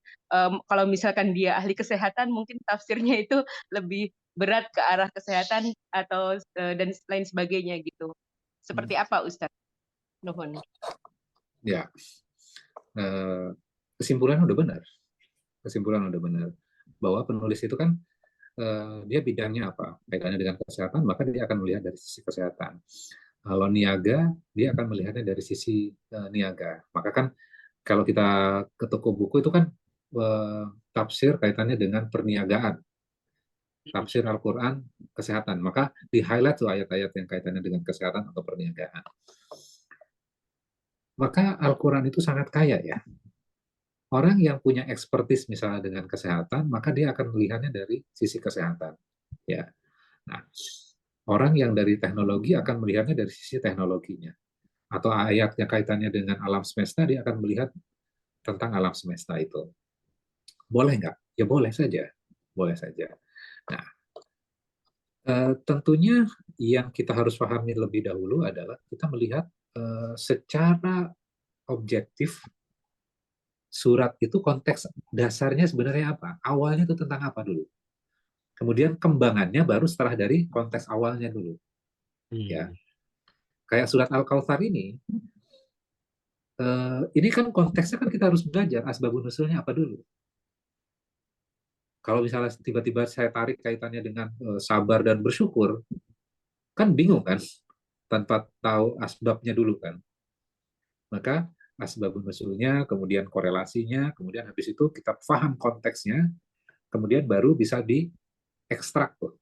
kalau misalkan dia ahli kesehatan mungkin tafsirnya itu lebih berat ke arah kesehatan atau dan lain sebagainya gitu. Seperti apa Ustaz? Nuhun. Ya, kesimpulan udah benar. Kesimpulan udah benar bahwa penulis itu kan dia bidangnya apa, kaitannya dengan kesehatan, maka dia akan melihat dari sisi kesehatan. Kalau niaga, dia akan melihatnya dari sisi niaga. Maka kan kalau kita ke toko buku itu kan tafsir kaitannya dengan perniagaan, tafsir Al-Quran kesehatan. Maka di-highlight tuh ayat-ayat yang kaitannya dengan kesehatan atau perniagaan. Maka Al-Quran itu sangat kaya ya. Orang yang punya expertise misalnya dengan kesehatan, maka dia akan melihatnya dari sisi kesehatan. Ya. Nah, orang yang dari teknologi akan melihatnya dari sisi teknologinya. Atau ayat yang kaitannya dengan alam semesta, dia akan melihat tentang alam semesta itu. Boleh nggak? Ya boleh saja. Boleh saja. Nah, tentunya yang kita harus pahami lebih dahulu adalah kita melihat secara objektif surat itu konteks dasarnya sebenarnya apa? Awalnya itu tentang apa dulu? Kemudian kembangannya baru setelah dari konteks awalnya dulu. Ya. Kayak surat Al-Kautsar ini kan konteksnya kan kita harus belajar asbabun nusulnya apa dulu. Kalau misalnya tiba-tiba saya tarik kaitannya dengan sabar dan bersyukur, kan bingung kan? Tanpa tahu asbabnya dulu kan. Maka asbabun nusulnya, kemudian korelasinya, kemudian habis itu kita paham konteksnya, kemudian baru bisa diekstrak tuh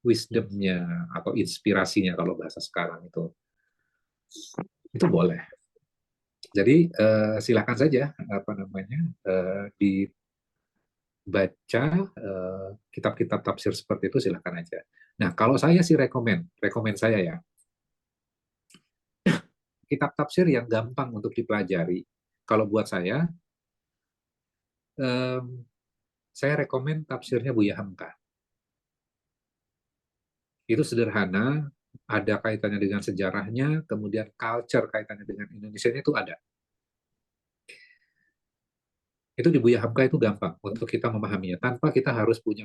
wisdomnya atau inspirasinya kalau bahasa sekarang itu boleh. Jadi silakan saja dibaca kitab-kitab tafsir seperti itu, silakan aja. Nah, kalau saya sih rekomen saya ya, kitab tafsir yang gampang untuk dipelajari. Kalau buat saya rekomen tafsirnya Buya Hamka. Itu sederhana, ada kaitannya dengan sejarahnya, kemudian culture kaitannya dengan Indonesia itu ada. Itu di Buya Hamka itu gampang untuk kita memahaminya, tanpa kita harus punya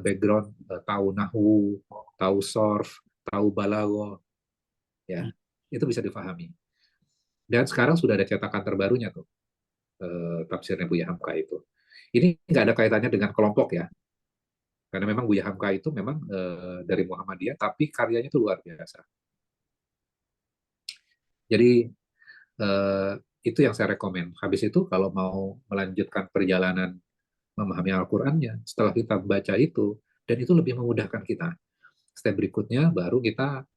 background, tahu nahwu, tahu sorf, tahu balaghah, ya, itu bisa difahami. Dan sekarang sudah ada cetakan terbarunya tuh, tafsirnya Buya Hamka itu. Ini nggak ada kaitannya dengan kelompok ya, karena memang Buya Hamka itu memang dari Muhammadiyah, tapi karyanya itu luar biasa. Jadi itu yang saya rekomen. Habis itu kalau mau melanjutkan perjalanan memahami Al-Qur'annya, setelah kita baca itu, dan itu lebih memudahkan kita. Step berikutnya baru kita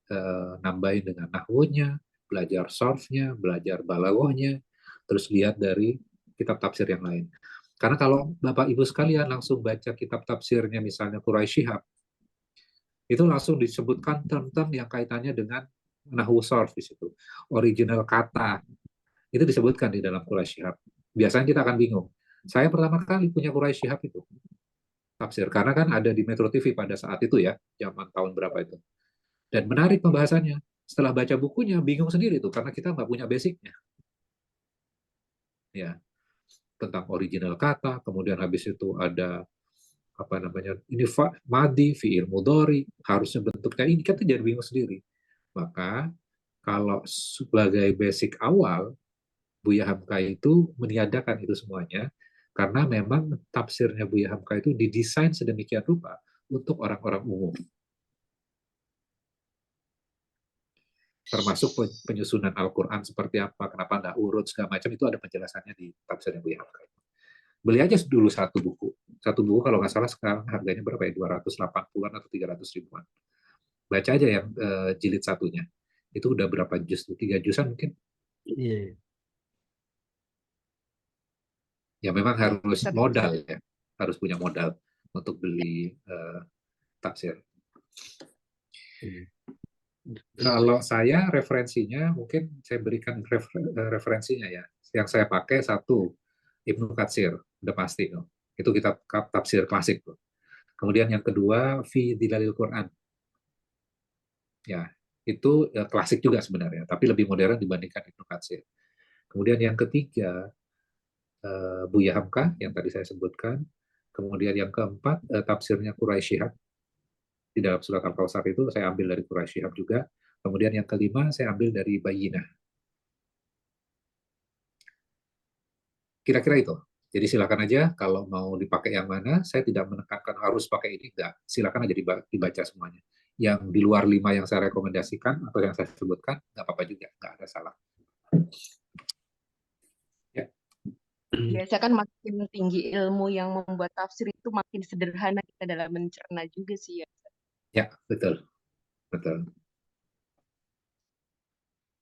nambahin dengan nahwunya, belajar sorfnya, belajar balaghahnya, terus lihat dari kitab tafsir yang lain. Karena kalau Bapak Ibu sekalian langsung baca kitab tafsirnya misalnya Quraisy Shihab, itu langsung disebutkan term-term yang kaitannya dengan nahwu sorf di situ. Original kata itu disebutkan di dalam Quraisy Shihab. Biasanya kita akan bingung. Saya pertama kali punya Quraisy Shihab itu tafsir, karena kan ada di Metro TV pada saat itu ya, zaman tahun berapa itu. Dan menarik pembahasannya. Setelah baca bukunya bingung sendiri tuh, karena kita nggak punya basicnya. Ya, tentang original kata, kemudian habis itu ada ini madi, fi'il mudhari, harusnya bentuknya ini, kita jadi bingung sendiri. Maka kalau sebagai basic awal, Buya Hamka itu meniadakan itu semuanya, karena memang tafsirnya Buya Hamka itu didesain sedemikian rupa untuk orang-orang umum. Termasuk penyusunan Al-Quran seperti apa, kenapa nggak urut, segala macam, itu ada penjelasannya di tafsirnya Buya Hamka. Beli aja dulu satu buku, Satu buku kalau nggak salah sekarang harganya berapa ya? 280-an atau 300 ribuan. Baca aja yang jilid satunya. Itu udah berapa juz tuh? 3 juzan mungkin. Iya. Ya memang harus Ustaz. modal ya. Harus punya modal untuk beli tafsir. Kalau saya referensinya, mungkin saya berikan referensinya ya. Yang saya pakai satu, Ibnu Katsir, udah pasti. No? Itu kitab tafsir klasik. Tuh. Kemudian yang kedua, Fi Dhilalil Quran. Ya, itu klasik juga sebenarnya, tapi lebih modern dibandingkan Ibnu Katsir. Kemudian yang ketiga, Buya Hamka, yang tadi saya sebutkan. Kemudian yang keempat, tafsirnya Quraisy Shihab. Di dalam surat Al-Kautsar itu saya ambil dari Quraisy Shihab juga. Kemudian yang kelima saya ambil dari Bayyinah. Kira-kira itu. Jadi silakan aja kalau mau dipakai yang mana, saya tidak menekankan harus pakai ini, enggak. Silakan aja dibaca semuanya. Yang di luar 5 yang saya rekomendasikan atau yang saya sebutkan, nggak apa-apa juga, nggak ada salah. Ya. Biasa kan makin tinggi ilmu yang membuat tafsir itu makin sederhana kita dalam mencerna juga sih ya. Ya, betul. Betul.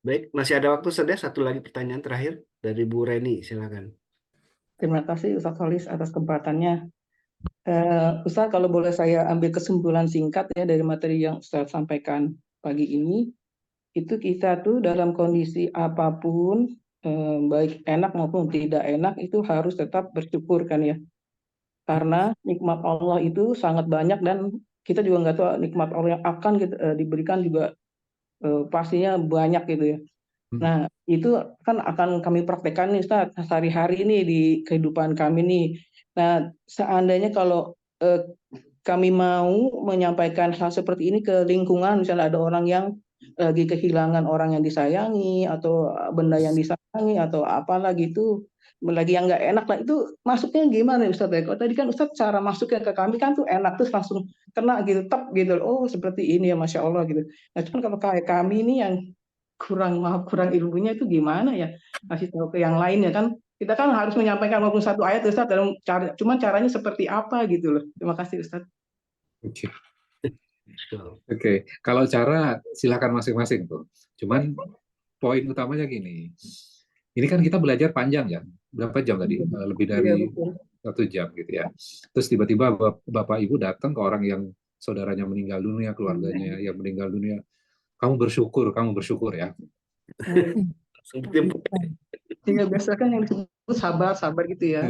Baik, masih ada waktu, Ustaz, satu lagi pertanyaan terakhir dari Bu Reni, silakan. Terima kasih Ustaz Solis atas kesempatannya. Ustaz, kalau boleh saya ambil kesimpulan singkat ya dari materi yang Ustaz sampaikan pagi ini, itu kita tuh dalam kondisi apapun, baik enak maupun tidak enak, itu harus tetap bersyukur kan ya. Karena nikmat Allah itu sangat banyak dan kita juga nggak tahu nikmat Allah yang akan diberikan juga pastinya banyak gitu ya. Nah, itu kan akan kami praktekkan nih Ustaz, sehari-hari nih di kehidupan kami nih. Nah, seandainya kalau kami mau menyampaikan hal seperti ini ke lingkungan, misalnya ada orang yang lagi kehilangan orang yang disayangi, atau benda yang disayangi, atau apalah gitu, lagi yang nggak enak lah, itu masuknya gimana Ustaz ya? Kalau tadi kan Ustaz cara masuknya ke kami kan tuh enak, terus langsung kena gitu, tep gitu, oh seperti ini ya Masya Allah gitu. Nah, cuman kalau kayak kami ini yang kurang ilmunya itu gimana ya, kasih tahu ke yang lain ya kan, kita kan harus menyampaikan walaupun satu ayat Ustaz dalam cara, cuman caranya seperti apa gitu loh. Terima kasih Ustaz. Oke. Kalau cara silakan masing-masing tuh. Cuman poin utamanya gini, ini kan kita belajar panjang ya, berapa jam tadi? Lebih dari 1 jam gitu ya. Terus tiba-tiba Bapak Ibu datang ke orang yang saudaranya meninggal dunia, keluarganya yang meninggal dunia. Kamu bersyukur ya. Tinggal biasa kan yang disebut sabar gitu ya.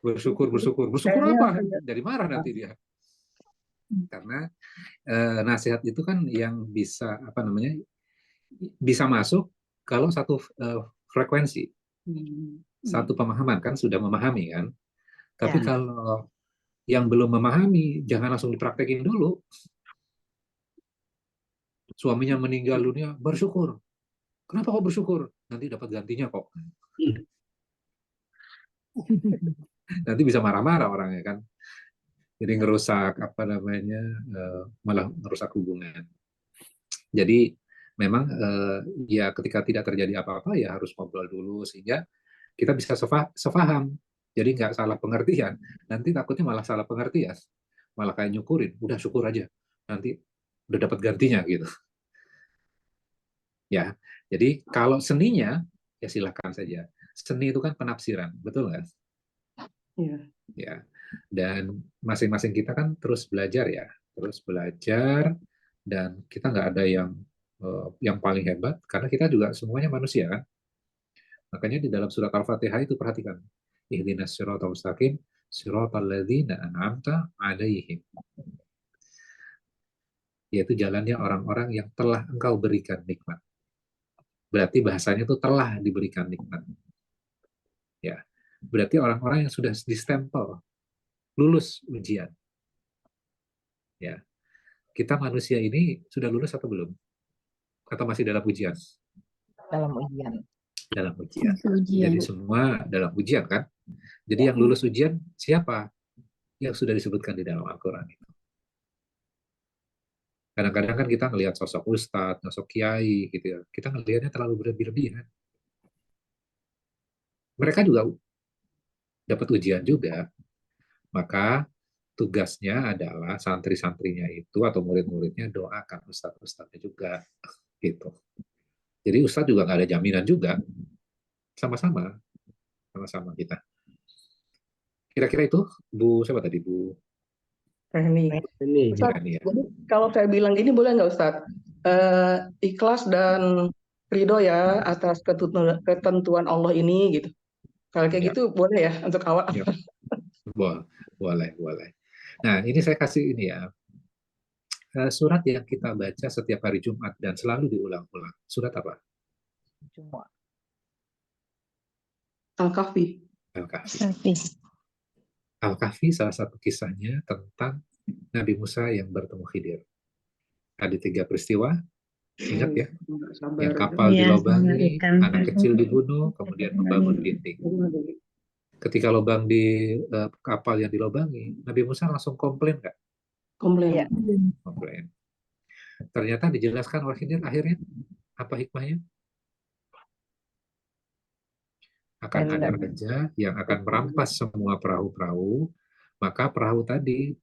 Bersyukur apa? Jadi marah nanti dia. Karena nasihat itu kan yang bisa bisa masuk kalau satu frekuensi, satu pemahaman kan, sudah memahami kan. Tapi kalau yang belum memahami, jangan langsung dipraktekin dulu. Suaminya meninggal dunia, bersyukur. Kenapa kok bersyukur? Nanti dapat gantinya kok. Nanti bisa marah-marah orangnya kan. Jadi ngerusak malah ngerusak hubungan. Jadi memang ya ketika tidak terjadi apa-apa ya harus ngobrol dulu sehingga kita bisa sefaham. Jadi nggak salah pengertian. Nanti takutnya malah salah pengertian. Malah kayak nyukurin, udah syukur aja. Nanti udah dapat gantinya gitu. Ya, jadi kalau seninya ya silakan saja. Seni itu kan penafsiran, betul nggak? Iya. Ya, dan masing-masing kita kan terus belajar ya, dan kita nggak ada yang paling hebat karena kita juga semuanya manusia kan. Makanya di dalam surat Al-Fatihah itu perhatikan, ihdinas siratal mustaqim, siratal ladzina an'amta 'alaihim. Yaitu jalannya orang-orang yang telah engkau berikan nikmat. Berarti bahasanya itu telah diberikan nikmat. Ya, berarti orang-orang yang sudah distempel, lulus ujian. Ya, kita manusia ini sudah lulus atau belum? Atau masih dalam ujian? Dalam ujian. Dalam ujian. Jadi semua dalam ujian kan? Jadi yang lulus ujian siapa? Yang sudah disebutkan di dalam Al-Quran itu. Kadang-kadang kan kita ngelihat sosok ustadz, sosok kiai, gitu ya. Kita ngelihatnya terlalu berlebihan. Mereka juga dapat ujian juga. Maka tugasnya adalah santri-santrinya itu atau murid-muridnya doakan ustadz-ustadznya juga gitu. Jadi ustadz juga nggak ada jaminan juga, sama-sama kita. Kira-kira itu Bu siapa tadi Bu Ini. Ini Ustaz, Rani ya? jadi kalau saya bilang gini boleh nggak Ustaz? Ikhlas dan ridho ya atas ketentuan Allah ini gitu. Kalau kayak Ya, gitu boleh ya untuk awal. ya. Boleh. Nah, ini saya kasih ini ya. Surat yang kita baca setiap hari Jumat dan selalu diulang-ulang. Surat apa? Al-Kahfi. Al-Kahfi. Tapi Al-Kahfi salah satu kisahnya tentang Nabi Musa yang bertemu Khidir. Ada 3 peristiwa, ingat ya? Sabar. Yang kapal ya, dilobangi, mengerikan. anak kecil dibunuh, kemudian membangun dinding. Ketika lubang di kapal yang dilobangi, Nabi Musa langsung komplain nggak? Komplain. Komplain. Ternyata dijelaskan oleh Khidir akhirnya apa hikmahnya? Akan ada raja yang akan merampas semua perahu-perahu, maka perahu tadi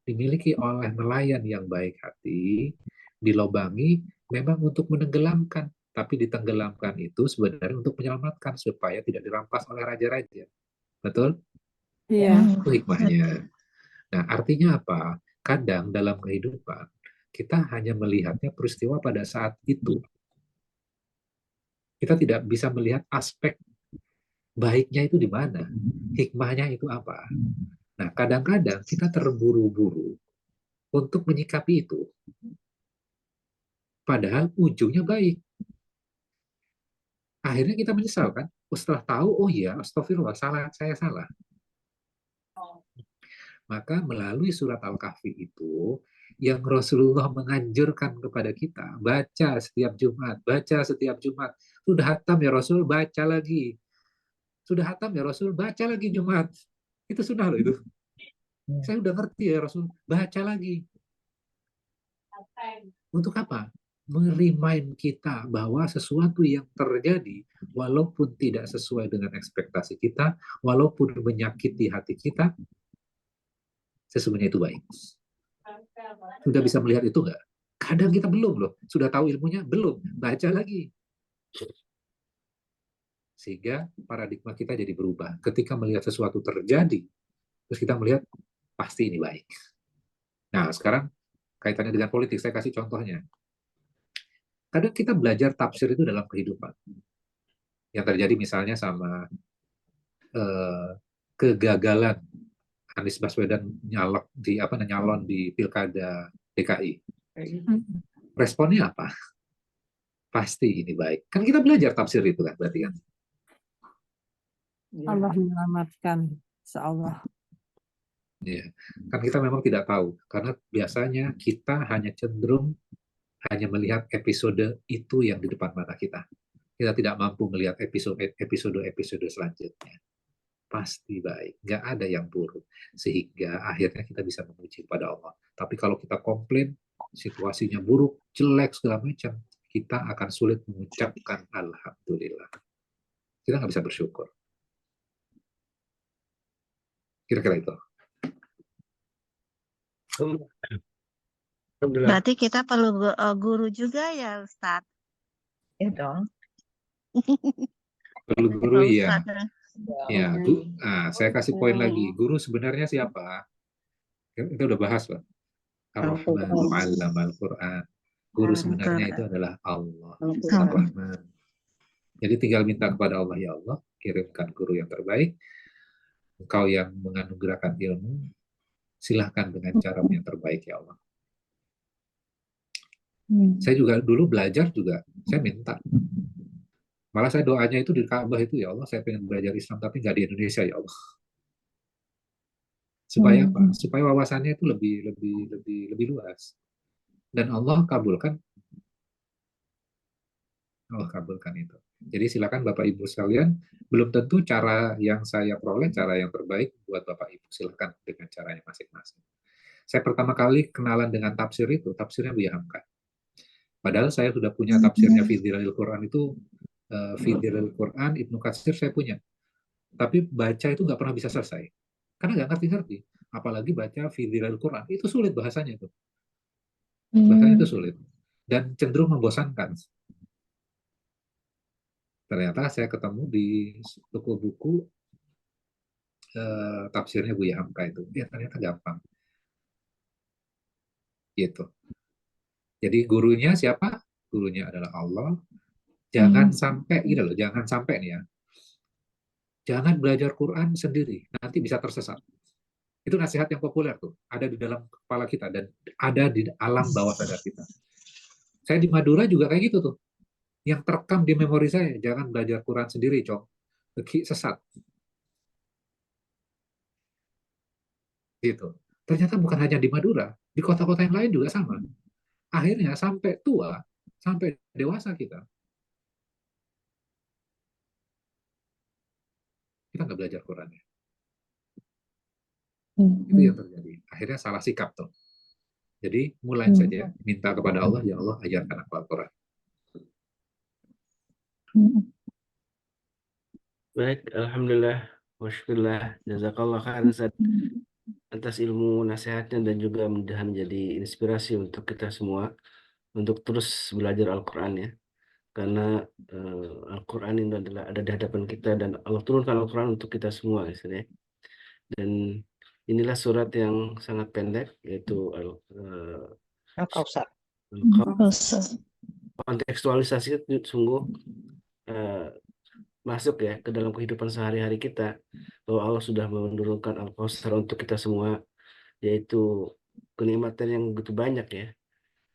dimiliki oleh nelayan yang baik hati, dilobangi memang untuk menenggelamkan, tapi ditenggelamkan itu sebenarnya untuk menyelamatkan supaya tidak dirampas oleh raja-raja. Betul? Iya. Itu hikmahnya. Nah, artinya apa? Kadang dalam kehidupan kita hanya melihatnya peristiwa pada saat itu. Kita tidak bisa melihat aspek baiknya itu di mana, hikmahnya itu apa. Nah, kadang-kadang kita terburu-buru untuk menyikapi itu. Padahal ujungnya baik. Akhirnya kita menyesal kan? Setelah tahu, oh iya, astagfirullah, saya salah. Maka melalui surat Al-Kahfi itu, yang Rasulullah menganjurkan kepada kita, baca setiap Jumat. Sudah hatam ya Rasul, baca lagi. Sudah hatam ya Rasul, baca lagi Jumat. Itu sunnah loh itu. Saya udah ngerti ya Rasul, baca lagi. Untuk apa? Merimain kita bahwa sesuatu yang terjadi, walaupun tidak sesuai dengan ekspektasi kita, walaupun menyakiti hati kita, sesungguhnya itu baik. Sudah bisa melihat itu nggak? Kadang kita belum loh. Sudah tahu ilmunya? Belum. Baca lagi. Sehingga paradigma kita jadi berubah. Ketika melihat sesuatu terjadi, terus kita melihat, pasti ini baik. Nah, sekarang kaitannya dengan politik, saya kasih contohnya. Kadang kita belajar tafsir itu dalam kehidupan. Yang terjadi misalnya sama kegagalan Anies Baswedan nyalon di Pilkada DKI. Responnya apa? Pasti ini baik. Kan kita belajar tafsir itu kan berarti kan. Allah menyelamatkan, insyaallah. Ya, kan kita memang tidak tahu karena biasanya kita hanya cenderung hanya melihat episode itu yang di depan mata kita. Kita tidak mampu melihat episode selanjutnya. Pasti baik, nggak ada yang buruk. Sehingga akhirnya kita bisa memuji pada Allah. Tapi kalau kita komplain, situasinya buruk, jelek, segala macam, kita akan sulit mengucapkan Alhamdulillah. Kita nggak bisa bersyukur. Kira-kira itu. Alhamdulillah. Berarti kita perlu guru juga ya Ustadz? Ya dong. Perlu guru ya. Ustadz. Ya, Bu. Nah, saya kasih poin lagi. Guru sebenarnya siapa? Kita udah bahas, Pak. Ar-Rahman, Mu'allam Al-Quran. Guru sebenarnya itu adalah Allah. Ar-Rahman. Jadi tinggal minta kepada Allah, ya Allah, kirimkan guru yang terbaik. Engkau yang menganugerahkan ilmu, silahkan dengan cara yang terbaik, ya Allah. Saya juga dulu belajar juga, saya minta. Malah saya doanya itu di Ka'bah itu, ya Allah, saya pengen belajar Islam, tapi nggak di Indonesia, ya Allah. Supaya apa? Supaya wawasannya itu lebih luas. Dan Allah kabulkan itu. Jadi silakan Bapak Ibu sekalian, belum tentu cara yang saya peroleh cara yang terbaik buat Bapak Ibu, silakan dengan caranya masing-masing. Saya pertama kali kenalan dengan tafsir itu, tafsirnya Buya Hamka. Padahal saya sudah punya tafsirnya Fi Dhilal Quran itu, Fi Dhilal Quran Ibnu Katsir saya punya. Tapi baca itu nggak pernah bisa selesai. Karena nggak ngerti-ngerti. apalagi baca fi dhilal Quran, itu sulit bahasanya itu. Bahasanya itu sulit dan cenderung membosankan. Ternyata saya ketemu di toko buku tafsirnya Buya Hamka itu, ya ternyata gampang. Gitu. Jadi gurunya siapa? Gurunya adalah Allah. Jangan sampai gitu loh, jangan sampai nih ya. Jangan belajar Quran sendiri, nanti bisa tersesat. Itu nasihat yang populer tuh, ada di dalam kepala kita dan ada di alam bawah sadar kita. Saya di Madura juga kayak gitu tuh. Yang terekam di memori saya, jangan belajar Quran sendiri, Cong. Sesat. Gitu. Ternyata bukan hanya di Madura, di kota-kota yang lain juga sama. Akhirnya sampai tua, sampai dewasa kita nggak belajar Quran ya. Itu yang terjadi. Akhirnya salah sikap tuh. Jadi mulai saja minta kepada Allah, ya Allah ajarkan aku Al-Quran. Baik, alhamdulillah, wasyukurillah, jazakallah khairan Ustaz atas ilmu nasihatnya dan juga mudah menjadi inspirasi untuk kita semua untuk terus belajar Al-Quran ya. Karena Al-Quran ini adalah ada di hadapan kita dan Allah turunkan Al-Quran untuk kita semua istilahnya. Dan inilah surat yang sangat pendek yaitu Al-Kausar. kontekstualisasi sungguh masuk ya ke dalam kehidupan sehari-hari kita bahwa Allah sudah menurunkan Al-Kausar untuk kita semua, yaitu kenikmatan yang begitu banyak ya,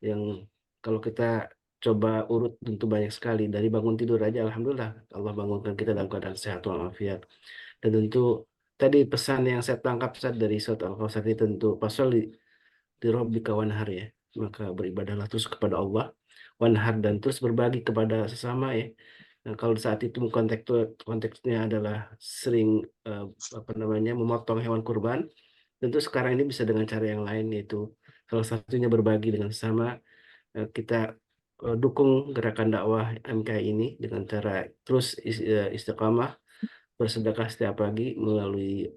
yang kalau kita coba urut tentu banyak sekali. Dari bangun tidur aja alhamdulillah Allah bangunkan kita dalam keadaan sehat walafiat. Dan tentu tadi pesan yang saya tangkap dari surat Al-Kausar ini tentu pasal di Rabbika wanhar ya, maka beribadahlah terus kepada Allah wanhar dan terus berbagi kepada sesama ya. Nah, kalau saat itu konteksnya adalah sering memotong hewan kurban, tentu sekarang ini bisa dengan cara yang lain, yaitu salah satunya berbagi dengan sesama. Kita dukung gerakan dakwah MKI ini dengan cara terus istiqamah bersedekah setiap pagi melalui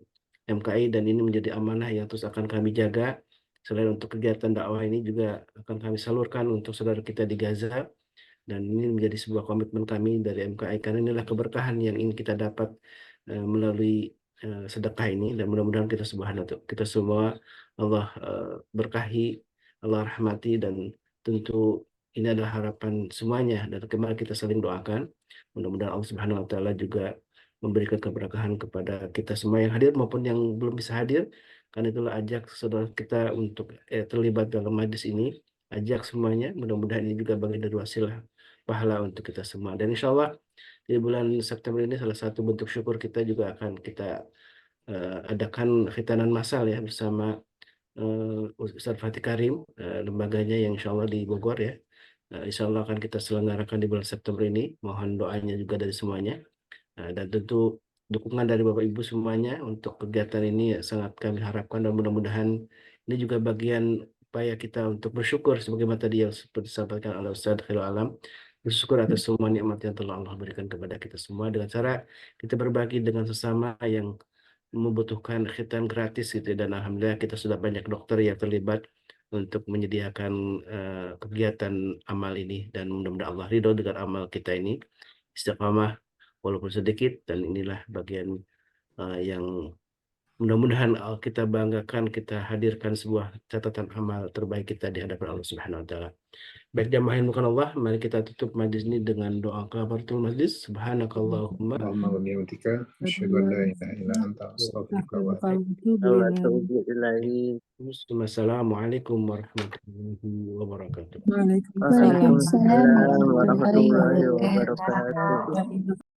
MKI, dan ini menjadi amanah yang terus akan kami jaga. Selain untuk kegiatan dakwah ini juga akan kami salurkan untuk saudara kita di Gaza, dan ini menjadi sebuah komitmen kami dari MKI karena inilah keberkahan yang ingin kita dapat melalui sedekah ini, dan mudah-mudahan kita semua Allah berkahi, Allah rahmati, dan tentu ini adalah harapan semuanya dan kemarin kita saling doakan. Mudah-mudahan Allah Subhanahu wa taala juga memberikan keberkahan kepada kita semua yang hadir maupun yang belum bisa hadir. Karena itulah ajak saudara kita untuk terlibat dalam majlis ini. Ajak semuanya, mudah-mudahan ini juga bagian dari wasilah pahala untuk kita semua. Dan insya Allah di bulan September ini salah satu bentuk syukur kita juga akan kita adakan khitanan massal ya bersama Ustadz Fatih Karim, lembaganya yang insya Allah di Bogor ya. Insya Allah akan kita selenggarakan di bulan September ini. Mohon doanya juga dari semuanya. Dan tentu dukungan dari Bapak Ibu semuanya untuk kegiatan ini sangat kami harapkan, dan mudah-mudahan ini juga bagian upaya kita untuk bersyukur sebagaimana tadi yang seperti disampaikan oleh Ustadz Khairul Alam, bersyukur atas semua nikmat yang telah Allah berikan kepada kita semua dengan cara kita berbagi dengan sesama yang membutuhkan khitan gratis gitu. Dan alhamdulillah kita sudah banyak dokter yang terlibat untuk menyediakan kegiatan amal ini, dan mudah-mudahan Allah ridho dengan amal kita ini, istiqamah walaupun sedikit. Dan inilah bagian yang mudah-mudahan kita banggakan, kita hadirkan sebuah catatan amal terbaik kita di hadapan Allah Subhanahu wa taala. Baik jamaah yang bukan Allah, mari kita tutup majlis ini dengan doa kafaratul majlis. Subhanakallahumma Allahumma wa bihamdika asyhadu an la ilaha illa anta astaghfiruka wa Wassalamualaikum warahmatullahi wabarakatuh. Waalaikumsalam Waalaikumsalam warahmatullahi warahmatullahi wabarakatuh. wabarakatuh.